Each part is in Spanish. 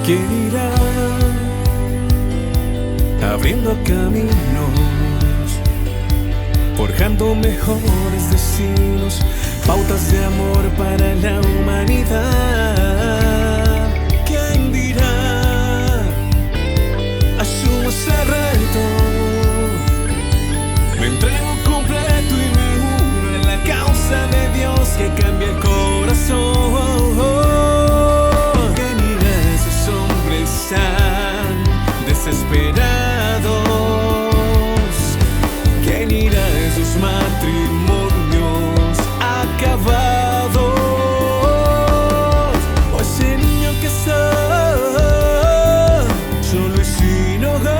¿Quién irá abriendo caminos, forjando mejores destinos, pautas de amor para la humanidad? ¿Quién dirá asumo ese reto? Me entrego completo y me uno en la causa de Dios que cambia el corazón. ¿Quién irá esos hombres tan desesperados? ¿Quién irá esos matrimonios acabados? O ese niño que está solo y sin hogar,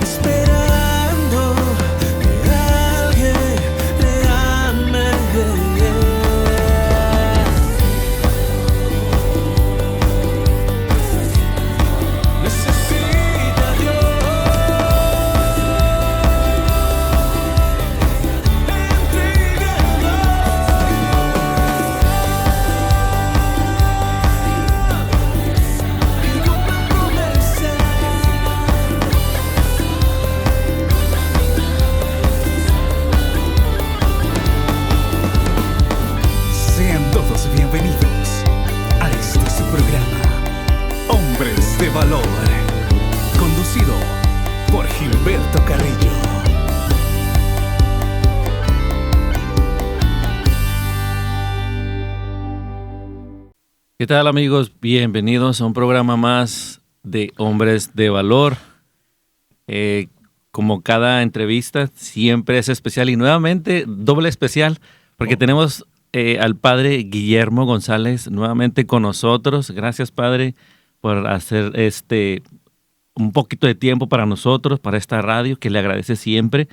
esperando que alguien le ame. Necesita a Dios. Sean todos bienvenidos a este su programa, Hombres de Valor, conducido por Gilberto Carrillo. ¿Qué tal, amigos? Bienvenidos a un programa más de Hombres de Valor. Como cada entrevista, siempre es especial y nuevamente doble especial porque tenemos al padre Guillermo González nuevamente con nosotros. Gracias, padre, por hacer un poquito de tiempo para nosotros, para esta radio, que le agradece siempre,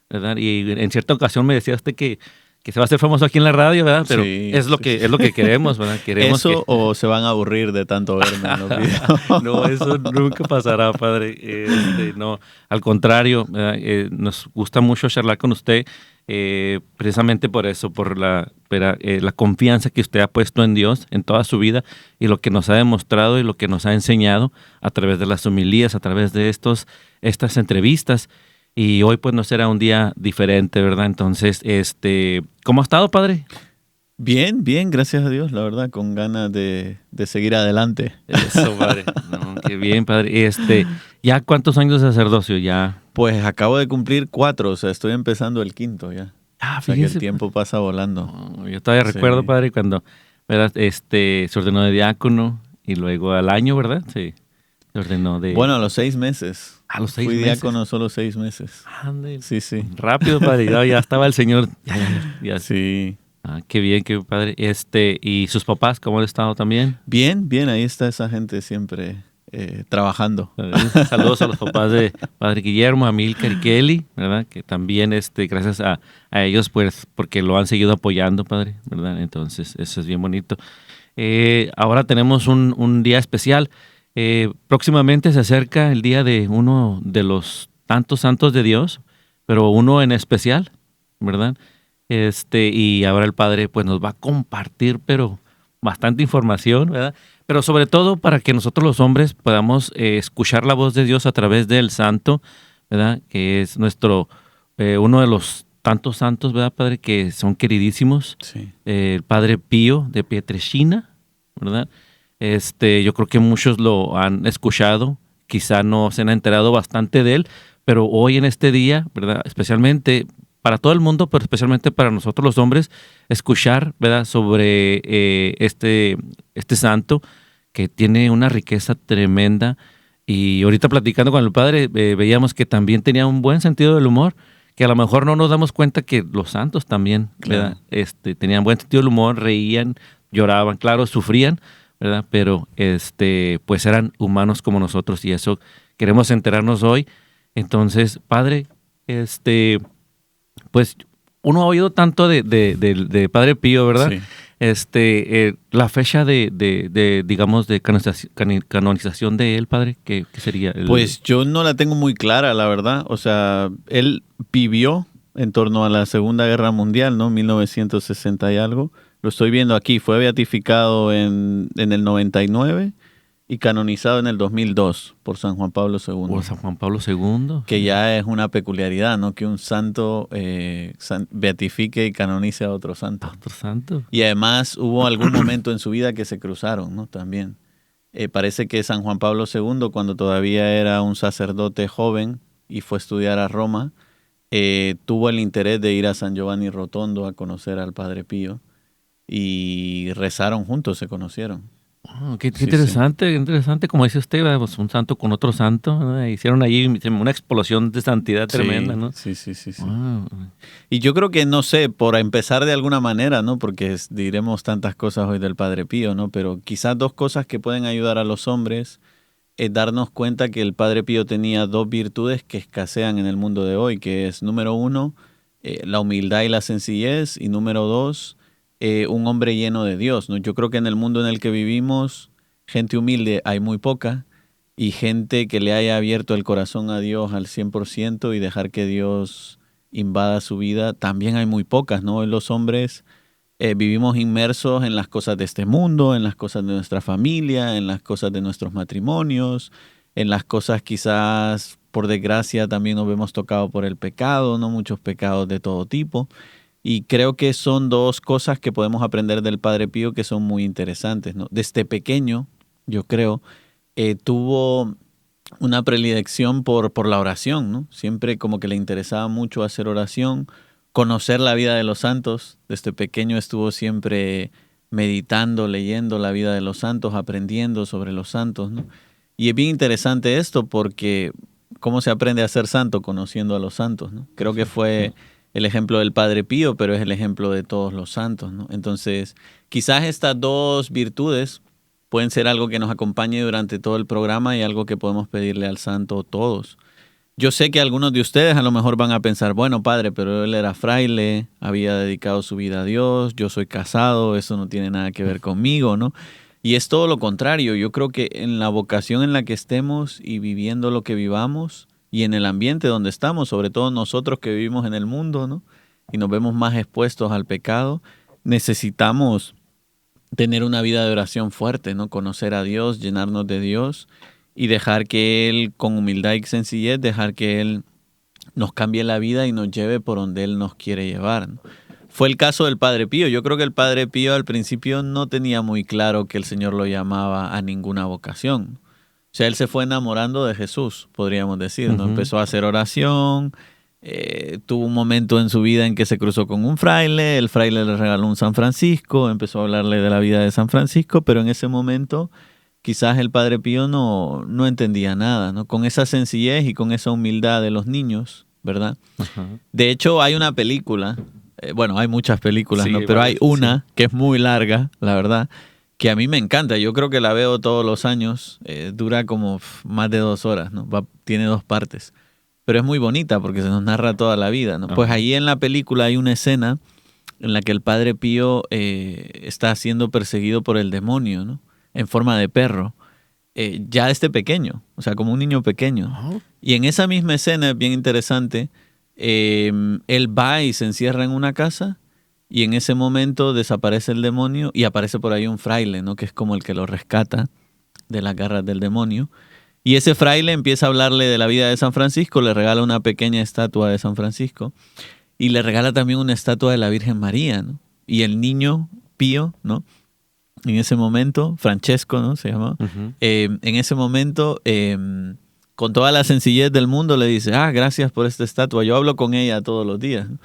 ¿verdad? Y en cierta ocasión me decía usted que se va a hacer famoso aquí en la radio, ¿verdad? Pero Sí, es lo que queremos, ¿verdad? Queremos ¿Eso o se van a aburrir de tanto verme en los videos? No, eso nunca pasará, padre. No, al contrario, nos gusta mucho charlar con usted, precisamente por eso, por la confianza que usted ha puesto en Dios en toda su vida y lo que nos ha demostrado y lo que nos ha enseñado a través de las homilías, a través de estas entrevistas. Y hoy pues no será un día diferente, ¿verdad? Entonces, ¿cómo ha estado, padre? Bien, gracias a Dios, la verdad, con ganas de seguir adelante. Eso, padre. No, qué bien, padre. ¿Ya cuántos años de sacerdocio? Ya. Pues acabo de cumplir 4, o sea, estoy empezando el 5º ya. Ah, O sea que fíjese. el tiempo pasa volando. No, yo todavía Sí. recuerdo, padre, cuando, ¿verdad? Se ordenó de diácono y luego al año, ¿verdad? Sí. Se ordenó de... Bueno, a los 6 meses. a los 6 Fui meses. diácono solo 6 meses. Ándale. Sí, sí. Rápido, padre. Ya estaba el señor. Ya. Sí. Ah, qué bien, qué padre. ¿Y sus papás cómo han estado también? Bien, ahí está esa gente siempre trabajando. Saludos a los papás de padre Guillermo, a Milcar y Kelly, ¿verdad? Que también, gracias a ellos, pues, porque lo han seguido apoyando, padre, ¿verdad? Entonces, eso es bien bonito. Ahora tenemos un día especial. Próximamente se acerca el día de uno de los tantos santos de Dios, pero uno en especial, ¿verdad? Y ahora el padre, pues, nos va a compartir, pero bastante información, ¿verdad? Pero sobre todo para que nosotros los hombres podamos escuchar la voz de Dios a través del santo, ¿verdad? Que es uno de los tantos santos, ¿verdad, padre? Que son queridísimos. Sí. El padre Pío de Pietrelcina, ¿verdad? Yo creo que muchos lo han escuchado, quizá no se han enterado bastante de él, pero hoy en este día, ¿verdad? Especialmente para todo el mundo, pero especialmente para nosotros los hombres, escuchar, ¿verdad? Sobre este santo que tiene una riqueza tremenda. Y ahorita platicando con el padre, veíamos que también tenía un buen sentido del humor, que a lo mejor no nos damos cuenta que los santos también, ¿verdad? Tenían buen sentido del humor, reían, lloraban, claro, sufrían, ¿verdad? Pero pues eran humanos como nosotros y eso queremos enterarnos hoy. Entonces, padre, pues uno ha oído tanto de Padre Pío, ¿verdad? Sí. La fecha digamos, de canonización de él, padre, ¿qué sería? Pues yo no la tengo muy clara, la verdad. O sea, él vivió en torno a la Segunda Guerra Mundial, ¿no? 1960 y algo. Lo estoy viendo aquí. Fue beatificado en el 99 y canonizado en el 2002 por San Juan Pablo II. Por San Juan Pablo II. Que ya es una peculiaridad, ¿no? Que un santo beatifique y canonice a otro santo. Otro santo. Y además hubo algún momento en su vida que se cruzaron, ¿no? También. Parece que San Juan Pablo II, cuando todavía era un sacerdote joven y fue a estudiar a Roma, tuvo el interés de ir a San Giovanni Rotondo a conocer al Padre Pío y rezaron juntos, se conocieron. Oh, qué interesante, qué interesante, como dice usted, pues un santo con otro santo, ¿no? Hicieron ahí una explosión de santidad tremenda, ¿no? Sí. Wow. Y yo creo que, no sé, por empezar de alguna manera, ¿no? Porque diremos tantas cosas hoy del Padre Pío, ¿no? Pero quizás dos cosas que pueden ayudar a los hombres es darnos cuenta que el Padre Pío tenía dos virtudes que escasean en el mundo de hoy, que es, número uno, la humildad y la sencillez, y número dos, un hombre lleno de Dios, ¿no? Yo creo que en el mundo en el que vivimos, gente humilde hay muy poca, y gente que le haya abierto el corazón a Dios al 100% y dejar que Dios invada su vida, también hay muy pocas, ¿no? Hoy los hombres vivimos inmersos en las cosas de este mundo, en las cosas de nuestra familia, en las cosas de nuestros matrimonios, en las cosas quizás, por desgracia, también nos vemos tocados por el pecado, ¿no? Muchos pecados de todo tipo. Y creo que son dos cosas que podemos aprender del Padre Pío que son muy interesantes, ¿no? Desde pequeño, yo creo, tuvo una predilección por la oración, ¿no? Siempre como que le interesaba mucho hacer oración, conocer la vida de los santos. Desde pequeño estuvo siempre meditando, leyendo la vida de los santos, aprendiendo sobre los santos, ¿no? Y es bien interesante esto porque ¿cómo se aprende a ser santo? Conociendo a los santos, ¿no? Creo que fue el ejemplo del Padre Pío, pero es el ejemplo de todos los santos, ¿no? Entonces, quizás estas dos virtudes pueden ser algo que nos acompañe durante todo el programa y algo que podemos pedirle al santo todos. Yo sé que algunos de ustedes a lo mejor van a pensar, bueno, padre, pero él era fraile, había dedicado su vida a Dios, yo soy casado, eso no tiene nada que ver conmigo, ¿no? Y es todo lo contrario. Yo creo que en la vocación en la que estemos y viviendo lo que vivamos, y en el ambiente donde estamos, sobre todo nosotros que vivimos en el mundo, ¿no? Y nos vemos más expuestos al pecado, necesitamos tener una vida de oración fuerte, ¿no? Conocer a Dios, llenarnos de Dios y dejar que Él, con humildad y sencillez, dejar que Él nos cambie la vida y nos lleve por donde Él nos quiere llevar, ¿no? Fue el caso del Padre Pío. Yo creo que el Padre Pío al principio no tenía muy claro que el Señor lo llamaba a ninguna vocación. O sea, él se fue enamorando de Jesús, podríamos decir, ¿no? Empezó a hacer oración, tuvo un momento en su vida en que se cruzó con un fraile, el fraile le regaló un San Francisco, empezó a hablarle de la vida de San Francisco, pero en ese momento quizás el Padre Pío no entendía nada, ¿no? Con esa sencillez y con esa humildad de los niños, ¿verdad? De hecho, hay una película, bueno, hay muchas películas, sí, ¿no? Pero hay una que es muy larga, la verdad, que a mí me encanta. Yo creo que la veo todos los años. Dura como más de 2 horas, ¿no? Tiene 2 partes. Pero es muy bonita porque se nos narra toda la vida, ¿no? Pues ahí en la película hay una escena en la que el Padre Pío está siendo perseguido por el demonio, ¿no? En forma de perro. Ya desde pequeño, o sea, como un niño pequeño. Y en esa misma escena, es bien interesante, él va y se encierra en una casa. Y en ese momento desaparece el demonio y aparece por ahí un fraile, ¿no? Que es como el que lo rescata de las garras del demonio. Y ese fraile empieza a hablarle de la vida de San Francisco, le regala una pequeña estatua de San Francisco y le regala también una estatua de la Virgen María, ¿no? Y el niño Pío, ¿no? En ese momento, Francesco, ¿no? Se llama. En ese momento, con toda la sencillez del mundo, le dice, gracias por esta estatua, yo hablo con ella todos los días, ¿no?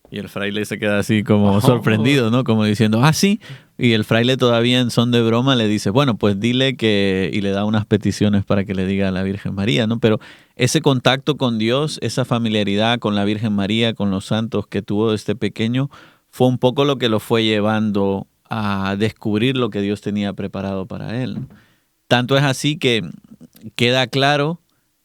Y el fraile se queda así como sorprendido, ¿no? Como diciendo, sí. Y el fraile todavía en son de broma le dice, bueno, pues dile que... Y le da unas peticiones para que le diga a la Virgen María, ¿no? Pero ese contacto con Dios, esa familiaridad con la Virgen María, con los santos que tuvo desde pequeño, fue un poco lo que lo fue llevando a descubrir lo que Dios tenía preparado para él, ¿no? Tanto es así que queda claro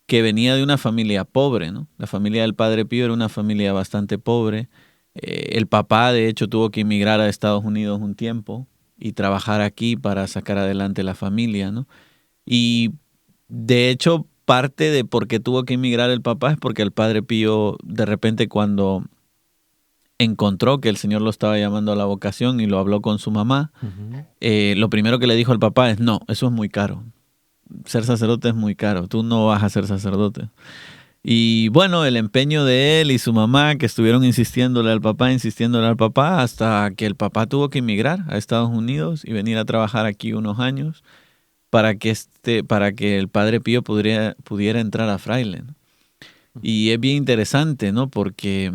que venía de una familia pobre, ¿no? La familia del Padre Pío era una familia bastante pobre. El papá, de hecho, tuvo que emigrar a Estados Unidos un tiempo y trabajar aquí para sacar adelante la familia, ¿no? Y, de hecho, parte de por qué tuvo que emigrar el papá es porque el Padre Pío, de repente, cuando encontró que el Señor lo estaba llamando a la vocación y lo habló con su mamá, lo primero que le dijo al papá es, no, eso es muy caro. ser sacerdote es muy caro, tú no vas a ser sacerdote. Y bueno, el empeño de él y su mamá que estuvieron insistiéndole al papá, hasta que el papá tuvo que emigrar a Estados Unidos y venir a trabajar aquí unos años para que el Padre Pío pudiera entrar a fraile, ¿no? Y es bien interesante, ¿no? Porque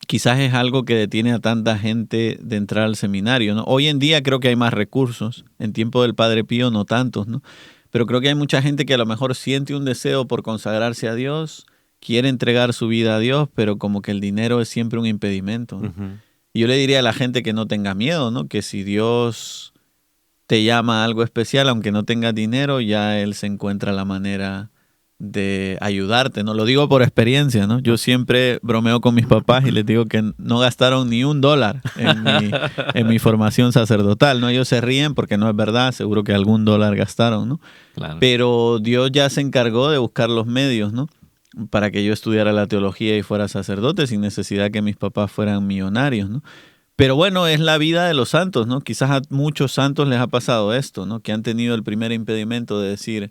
quizás es algo que detiene a tanta gente de entrar al seminario, ¿no? Hoy en día creo que hay más recursos, en tiempo del Padre Pío no tantos, ¿no? Pero creo que hay mucha gente que a lo mejor siente un deseo por consagrarse a Dios, quiere entregar su vida a Dios, pero como que el dinero es siempre un impedimento, ¿no? Ujú. Y yo le diría a la gente que no tenga miedo, ¿no? Que si Dios te llama a algo especial, aunque no tengas dinero, ya Él se encuentra la manera de ayudarte, ¿no? Lo digo por experiencia, ¿no? Yo siempre bromeo con mis papás y les digo que no gastaron ni $1 en mi formación sacerdotal, ¿no? Ellos se ríen porque no es verdad, seguro que algún dólar gastaron, ¿no? Claro. Pero Dios ya se encargó de buscar los medios, ¿no? Para que yo estudiara la teología y fuera sacerdote sin necesidad que mis papás fueran millonarios, ¿no? Pero bueno, es la vida de los santos, ¿no? Quizás a muchos santos les ha pasado esto, ¿no? Que han tenido el primer impedimento de decir,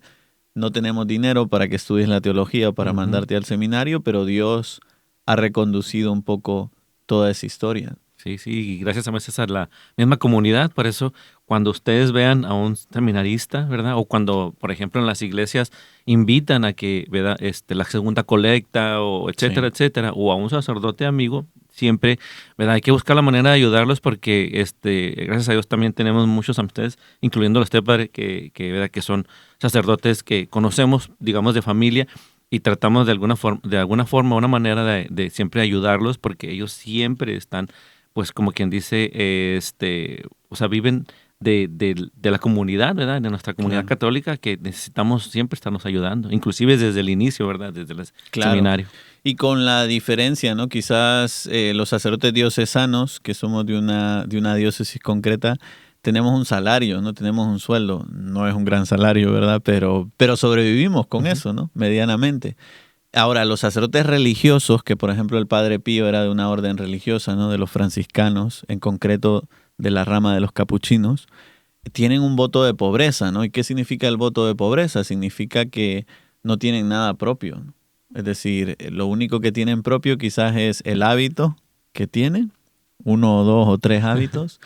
no tenemos dinero para que estudies la teología o para mandarte al seminario, pero Dios ha reconducido un poco toda esa historia. Sí, sí, y gracias a veces a la misma comunidad. Por eso, cuando ustedes vean a un seminarista, ¿verdad? O cuando, por ejemplo, en las iglesias invitan a que, ¿verdad? La segunda colecta, o etcétera, Sí. etcétera, o a un sacerdote amigo, siempre, ¿verdad? Hay que buscar la manera de ayudarlos porque, gracias a Dios también tenemos muchos amistades, incluyendo los padre, ¿verdad? Que son sacerdotes que conocemos, digamos, de familia, y tratamos de alguna forma, una manera de siempre ayudarlos porque ellos siempre están, pues como quien dice, o sea, viven de la comunidad, ¿verdad? De nuestra comunidad Claro. católica, que necesitamos siempre estarnos ayudando, inclusive desde el inicio, ¿verdad? Desde el Claro. seminario. Y con la diferencia, ¿no? Quizás los sacerdotes diocesanos, que somos de una diócesis concreta, tenemos un salario, ¿no? Tenemos un sueldo. No es un gran salario, ¿verdad? Pero sobrevivimos con eso, ¿no? Medianamente. Ahora, los sacerdotes religiosos, que por ejemplo el Padre Pío era de una orden religiosa, ¿no? De los franciscanos, en concreto de la rama de los capuchinos, tienen un voto de pobreza, ¿no? ¿Y qué significa el voto de pobreza? Significa que no tienen nada propio, ¿no? Es decir, lo único que tienen propio quizás es el hábito que tienen, 1 o 2 o 3 hábitos,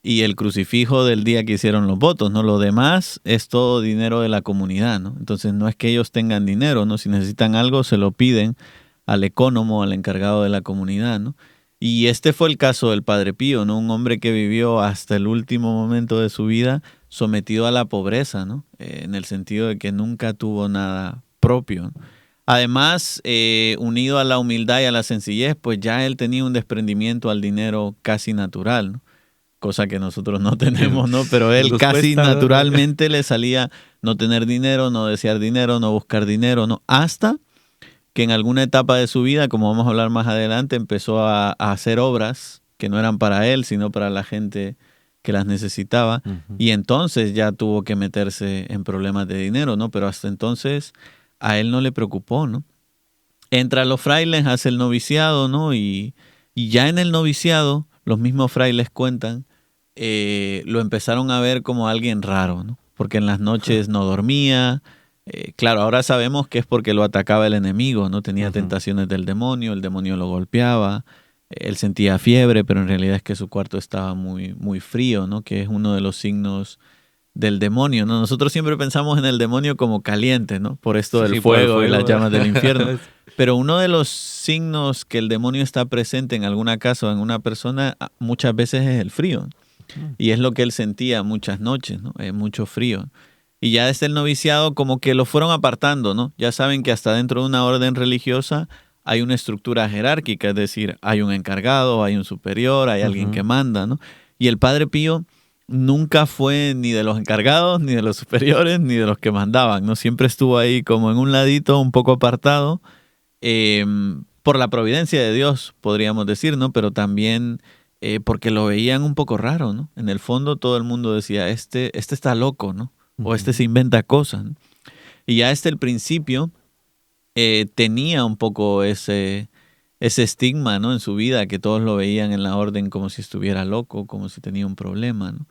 y el crucifijo del día que hicieron los votos, ¿no? Lo demás es todo dinero de la comunidad, ¿no? Entonces no es que ellos tengan dinero, ¿no? Si necesitan algo se lo piden al ecónomo, al encargado de la comunidad, ¿no? Y este fue el caso del Padre Pío, ¿no? Un hombre que vivió hasta el último momento de su vida sometido a la pobreza, ¿no? En el sentido de que nunca tuvo nada propio, ¿no? Además, unido a la humildad y a la sencillez, pues ya él tenía un desprendimiento al dinero casi natural, ¿no? Cosa que nosotros no tenemos, ¿no? Pero él Nos casi cuesta, ¿no? naturalmente le salía no tener dinero, no desear dinero, no buscar dinero, ¿no? Hasta que en alguna etapa de su vida, como vamos a hablar más adelante, empezó a hacer obras que no eran para él, sino para la gente que las necesitaba. Ujú. Y entonces ya tuvo que meterse en problemas de dinero, ¿no? Pero hasta entonces a él no le preocupó, ¿no? Entra a los frailes, hace el noviciado, ¿no? Y ya en el noviciado, los mismos frailes cuentan, lo empezaron a ver como alguien raro, ¿no? Porque en las noches no dormía. Claro, ahora sabemos que es porque lo atacaba el enemigo, ¿no? Tenía Ujú. tentaciones del demonio, el demonio lo golpeaba, él sentía fiebre, pero en realidad es que su cuarto estaba muy, muy frío, ¿no? Que es uno de los signos del demonio, ¿no? Nosotros siempre pensamos en el demonio como caliente, ¿no? Por esto Sí, del sí, por el fuego y las fuego. llamas del infierno. Pero uno de los signos que el demonio está presente en alguna casa o en una persona muchas veces es el frío. Y es lo que él sentía muchas noches, ¿no? Mucho frío. Y ya desde el noviciado como que lo fueron apartando, ¿no? Ya saben que hasta dentro de una orden religiosa hay una estructura jerárquica, es decir, hay un encargado, hay un superior, hay alguien Ujú. que manda, ¿no? Y el Padre Pío nunca fue ni de los encargados, ni de los superiores, ni de los que mandaban, ¿no? Siempre estuvo ahí como en un ladito, un poco apartado, por la providencia de Dios, podríamos decir, ¿no? Pero también porque lo veían un poco raro, ¿no? En el fondo todo el mundo decía, este está loco, ¿no? O este se inventa cosas, ¿no? Y ya el principio tenía un poco ese estigma, ¿no? En su vida, que todos lo veían en la orden como si estuviera loco, como si tenía un problema, ¿no?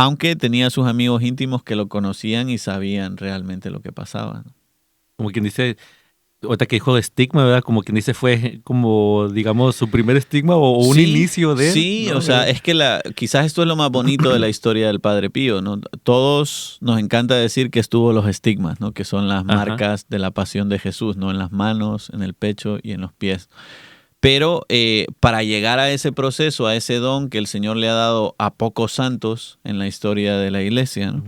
aunque tenía sus amigos íntimos que lo conocían y sabían realmente lo que pasaba, ¿no? Como quien dice, ahorita que dijo de estigma, ¿verdad? Como quien dice, fue como, digamos, su primer estigma o un inicio de él. Sí, ¿no? o sea, es que quizás esto es lo más bonito de la historia del Padre Pío, ¿no? Todos nos encanta decir que estuvo los estigmas, ¿no? Que son las marcas de la pasión de Jesús, ¿no? En las manos, en el pecho y en los pies. Pero para llegar a ese proceso, a ese don que el Señor le ha dado a pocos santos en la historia de la iglesia, ¿no?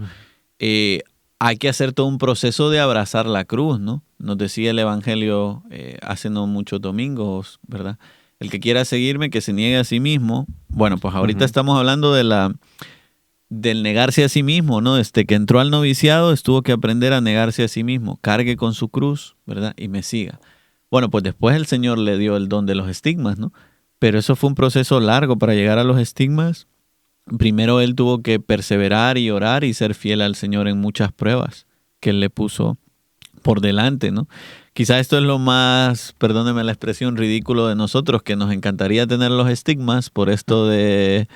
Hay que hacer todo un proceso de abrazar la cruz, ¿no? Nos decía el Evangelio hace no muchos domingos, ¿verdad? El que quiera seguirme, que se niegue a sí mismo. Bueno, pues ahorita estamos hablando del negarse a sí mismo, ¿no? Que entró al noviciado, tuvo que aprender a negarse a sí mismo. Cargue con su cruz, ¿verdad? Y me siga. Bueno, pues después el Señor le dio el don de los estigmas, ¿no? Pero eso fue un proceso largo para llegar a los estigmas. Primero él tuvo que perseverar y orar y ser fiel al Señor en muchas pruebas que él le puso por delante, ¿no? Quizá esto es lo más, perdóneme la expresión, ridículo de nosotros, que nos encantaría tener los estigmas por esto de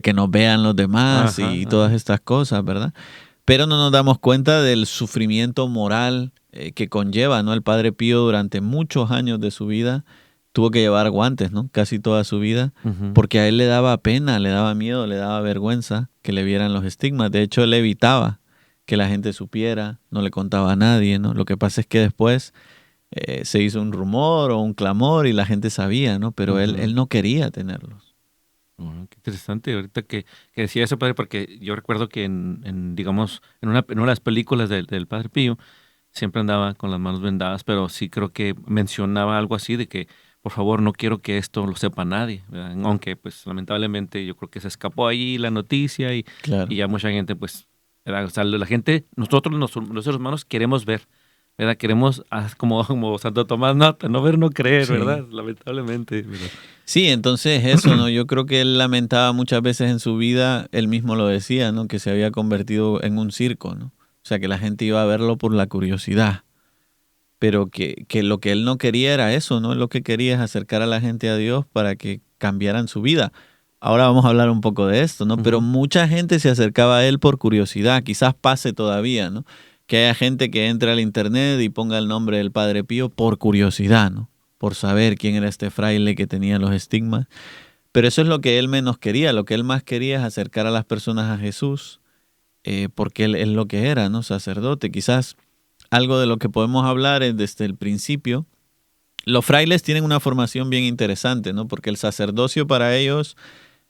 que nos vean los demás y todas estas cosas, ¿verdad? Pero no nos damos cuenta del sufrimiento moral que conlleva, ¿no? El Padre Pío durante muchos años de su vida tuvo que llevar guantes, ¿no? Casi toda su vida, porque a él le daba pena, le daba miedo, le daba vergüenza que le vieran los estigmas. De hecho, él evitaba que la gente supiera, no le contaba a nadie, ¿no? Lo que pasa es que después se hizo un rumor o un clamor y la gente sabía, ¿no? Pero él no quería tenerlos. Qué interesante ahorita que decía eso, padre, porque yo recuerdo que digamos, en una de las películas del Padre Pío siempre andaba con las manos vendadas, pero sí creo que mencionaba algo así de que, por favor, no quiero que esto lo sepa nadie, ¿verdad? Aunque, pues, lamentablemente yo creo que se escapó ahí la noticia y ya mucha gente, pues, ¿verdad? O sea, la gente, nosotros los seres humanos queremos ver, ¿verdad? Queremos, como Santo Tomás, no ver, no creer, ¿verdad? Lamentablemente, ¿verdad? Sí, entonces eso, ¿no? Yo creo que él lamentaba muchas veces en su vida, él mismo lo decía, ¿no? Que se había convertido en un circo, ¿no? O sea, que la gente iba a verlo por la curiosidad. Pero que lo que él no quería era eso, ¿no? Lo que quería es acercar a la gente a Dios para que cambiaran su vida. Ahora vamos a hablar un poco de esto, ¿no? Pero mucha gente se acercaba a él por curiosidad. Quizás pase todavía, ¿no? Que haya gente que entre al internet y ponga el nombre del Padre Pío por curiosidad, ¿no? Por saber quién era este fraile que tenía los estigmas. Pero eso es lo que él menos quería. Lo que él más quería es acercar a las personas a Jesús, porque él es lo que era, ¿no? Sacerdote. Quizás algo de lo que podemos hablar es desde el principio. Los frailes tienen una formación bien interesante, ¿no? Porque el sacerdocio para ellos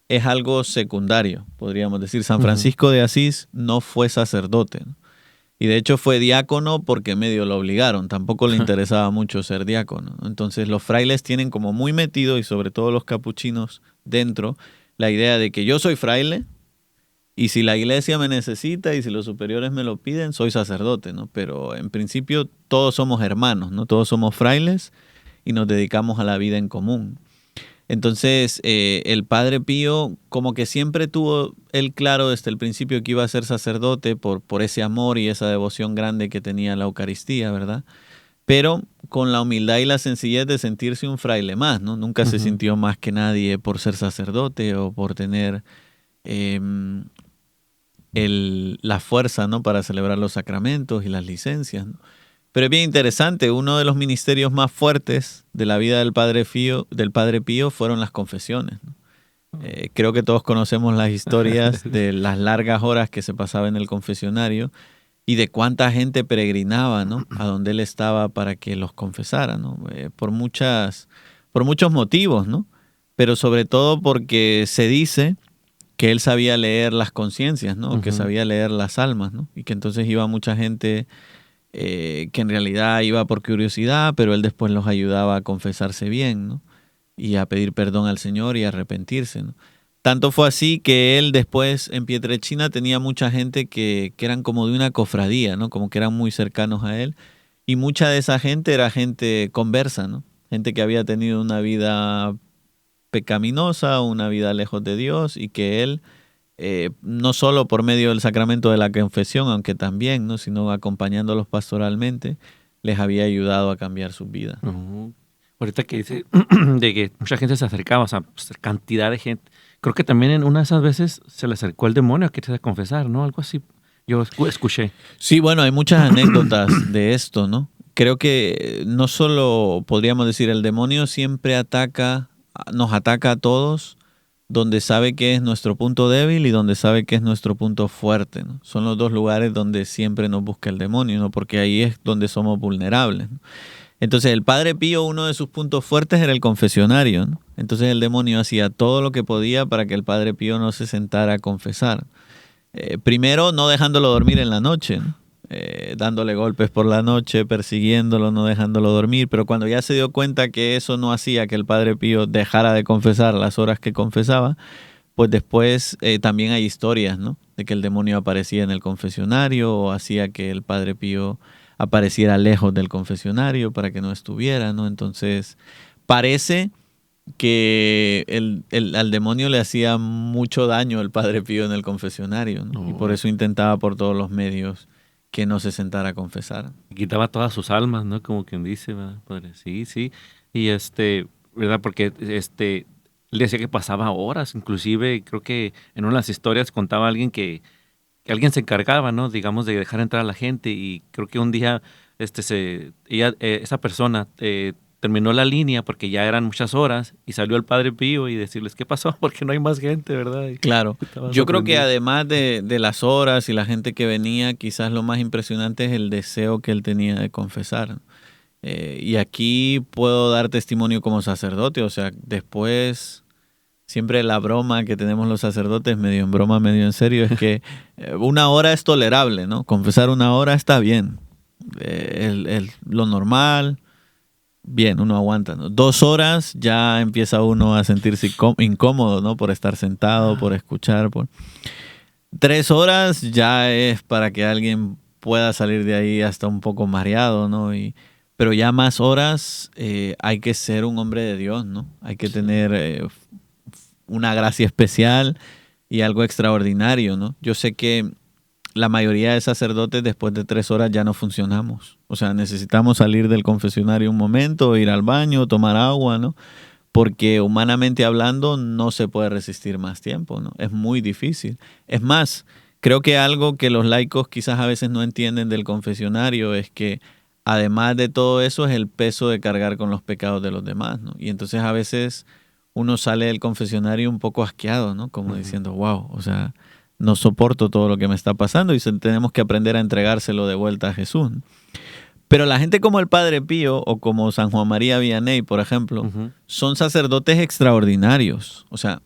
es algo secundario, podríamos decir. San Francisco de Asís no fue sacerdote, ¿no? Y de hecho fue diácono porque medio lo obligaron. Tampoco le interesaba mucho ser diácono, ¿no? Entonces los frailes tienen como muy metido, y sobre todo los capuchinos dentro, la idea de que yo soy fraile, y si la iglesia me necesita y si los superiores me lo piden, soy sacerdote, ¿no? Pero en principio todos somos hermanos, ¿no? Todos somos frailes y nos dedicamos a la vida en común. Entonces, el Padre Pío como que siempre tuvo él claro desde el principio que iba a ser sacerdote por ese amor y esa devoción grande que tenía a la Eucaristía, ¿verdad? Pero con la humildad y la sencillez de sentirse un fraile más, ¿no? Nunca se sintió más que nadie por ser sacerdote o por tener la fuerza, ¿no? Para celebrar los sacramentos y las licencias, ¿no? Pero es bien interesante, uno de los ministerios más fuertes de la vida del Padre Pío fueron las confesiones, ¿no? Creo que todos conocemos las historias de las largas horas que se pasaba en el confesionario y de cuánta gente peregrinaba, ¿no? A donde él estaba para que los confesara, ¿no? Por muchos motivos, ¿no? Pero sobre todo porque se dice que él sabía leer las conciencias, ¿no? Que sabía leer las almas, ¿no? Y que entonces iba mucha gente que en realidad iba por curiosidad, pero él después los ayudaba a confesarse bien, ¿no? Y a pedir perdón al Señor y a arrepentirse, ¿no? Tanto fue así que él después en Pietrelcina tenía mucha gente que eran como de una cofradía, ¿no? Como que eran muy cercanos a él. Y mucha de esa gente era gente conversa, ¿no? Gente que había tenido una vida pecaminosa, una vida lejos de Dios, y que él, no solo por medio del sacramento de la confesión, aunque también, ¿no? Sino acompañándolos pastoralmente, les había ayudado a cambiar sus vidas. Ahorita que dice de que mucha gente se acercaba, o sea, pues, cantidad de gente, creo que también en una de esas veces se le acercó el demonio a quererse confesar, ¿no? Algo así. Yo escuché. Sí, bueno, hay muchas anécdotas de esto, ¿no? Creo que no solo podríamos decir el demonio siempre nos ataca a todos donde sabe que es nuestro punto débil y donde sabe que es nuestro punto fuerte, ¿no? Son los dos lugares donde siempre nos busca el demonio, ¿no? Porque ahí es donde somos vulnerables, ¿no? Entonces el Padre Pío, uno de sus puntos fuertes era el confesionario, ¿no? Entonces el demonio hacía todo lo que podía para que el Padre Pío no se sentara a confesar. Primero, no dejándolo dormir en la noche, ¿no? Dándole golpes por la noche, persiguiéndolo, no dejándolo dormir, pero cuando ya se dio cuenta que eso no hacía que el Padre Pío dejara de confesar las horas que confesaba, pues después también hay historias, ¿no? De que el demonio aparecía en el confesionario o hacía que el Padre Pío apareciera lejos del confesionario para que no estuviera, ¿no? Entonces, parece que al demonio le hacía mucho daño el Padre Pío en el confesionario, ¿no? Y por eso intentaba por todos los medios que no se sentara a confesar. Quitaba todas sus almas, ¿no? Como quien dice, ¿verdad, padre? Sí, sí. Y ¿verdad? Porque él decía que pasaba horas, inclusive creo que en una de las historias contaba alguien que alguien se encargaba, ¿no? Digamos, de dejar entrar a la gente, y creo que un día esa persona terminó la línea porque ya eran muchas horas y salió el Padre Pío y decirles, ¿qué pasó? Porque no hay más gente, ¿verdad? Y claro. Yo creo que además de las horas y la gente que venía, quizás lo más impresionante es el deseo que él tenía de confesar. Y aquí puedo dar testimonio como sacerdote, o sea, después siempre la broma que tenemos los sacerdotes, medio en broma, medio en serio, es que 1 hora es tolerable, ¿no? Confesar 1 hora está bien. Lo normal, bien, uno aguanta, ¿no? 2 horas ya empieza uno a sentirse incómodo, ¿no? Por estar sentado, por escuchar. 3 horas ya es para que alguien pueda salir de ahí hasta un poco mareado, ¿no? Pero ya más horas hay que ser un hombre de Dios, ¿no? Hay que tener una gracia especial y algo extraordinario, ¿no? Yo sé que la mayoría de sacerdotes después de 3 horas ya no funcionamos. O sea, necesitamos salir del confesionario un momento, ir al baño, tomar agua, ¿no? Porque humanamente hablando no se puede resistir más tiempo, ¿no? Es muy difícil. Es más, creo que algo que los laicos quizás a veces no entienden del confesionario es que además de todo eso es el peso de cargar con los pecados de los demás, ¿no? Y entonces a veces uno sale del confesionario un poco asqueado, ¿no? Como diciendo, wow, o sea, no soporto todo lo que me está pasando y tenemos que aprender a entregárselo de vuelta a Jesús. Pero la gente como el Padre Pío o como San Juan María Vianney, por ejemplo, son sacerdotes extraordinarios. O sea,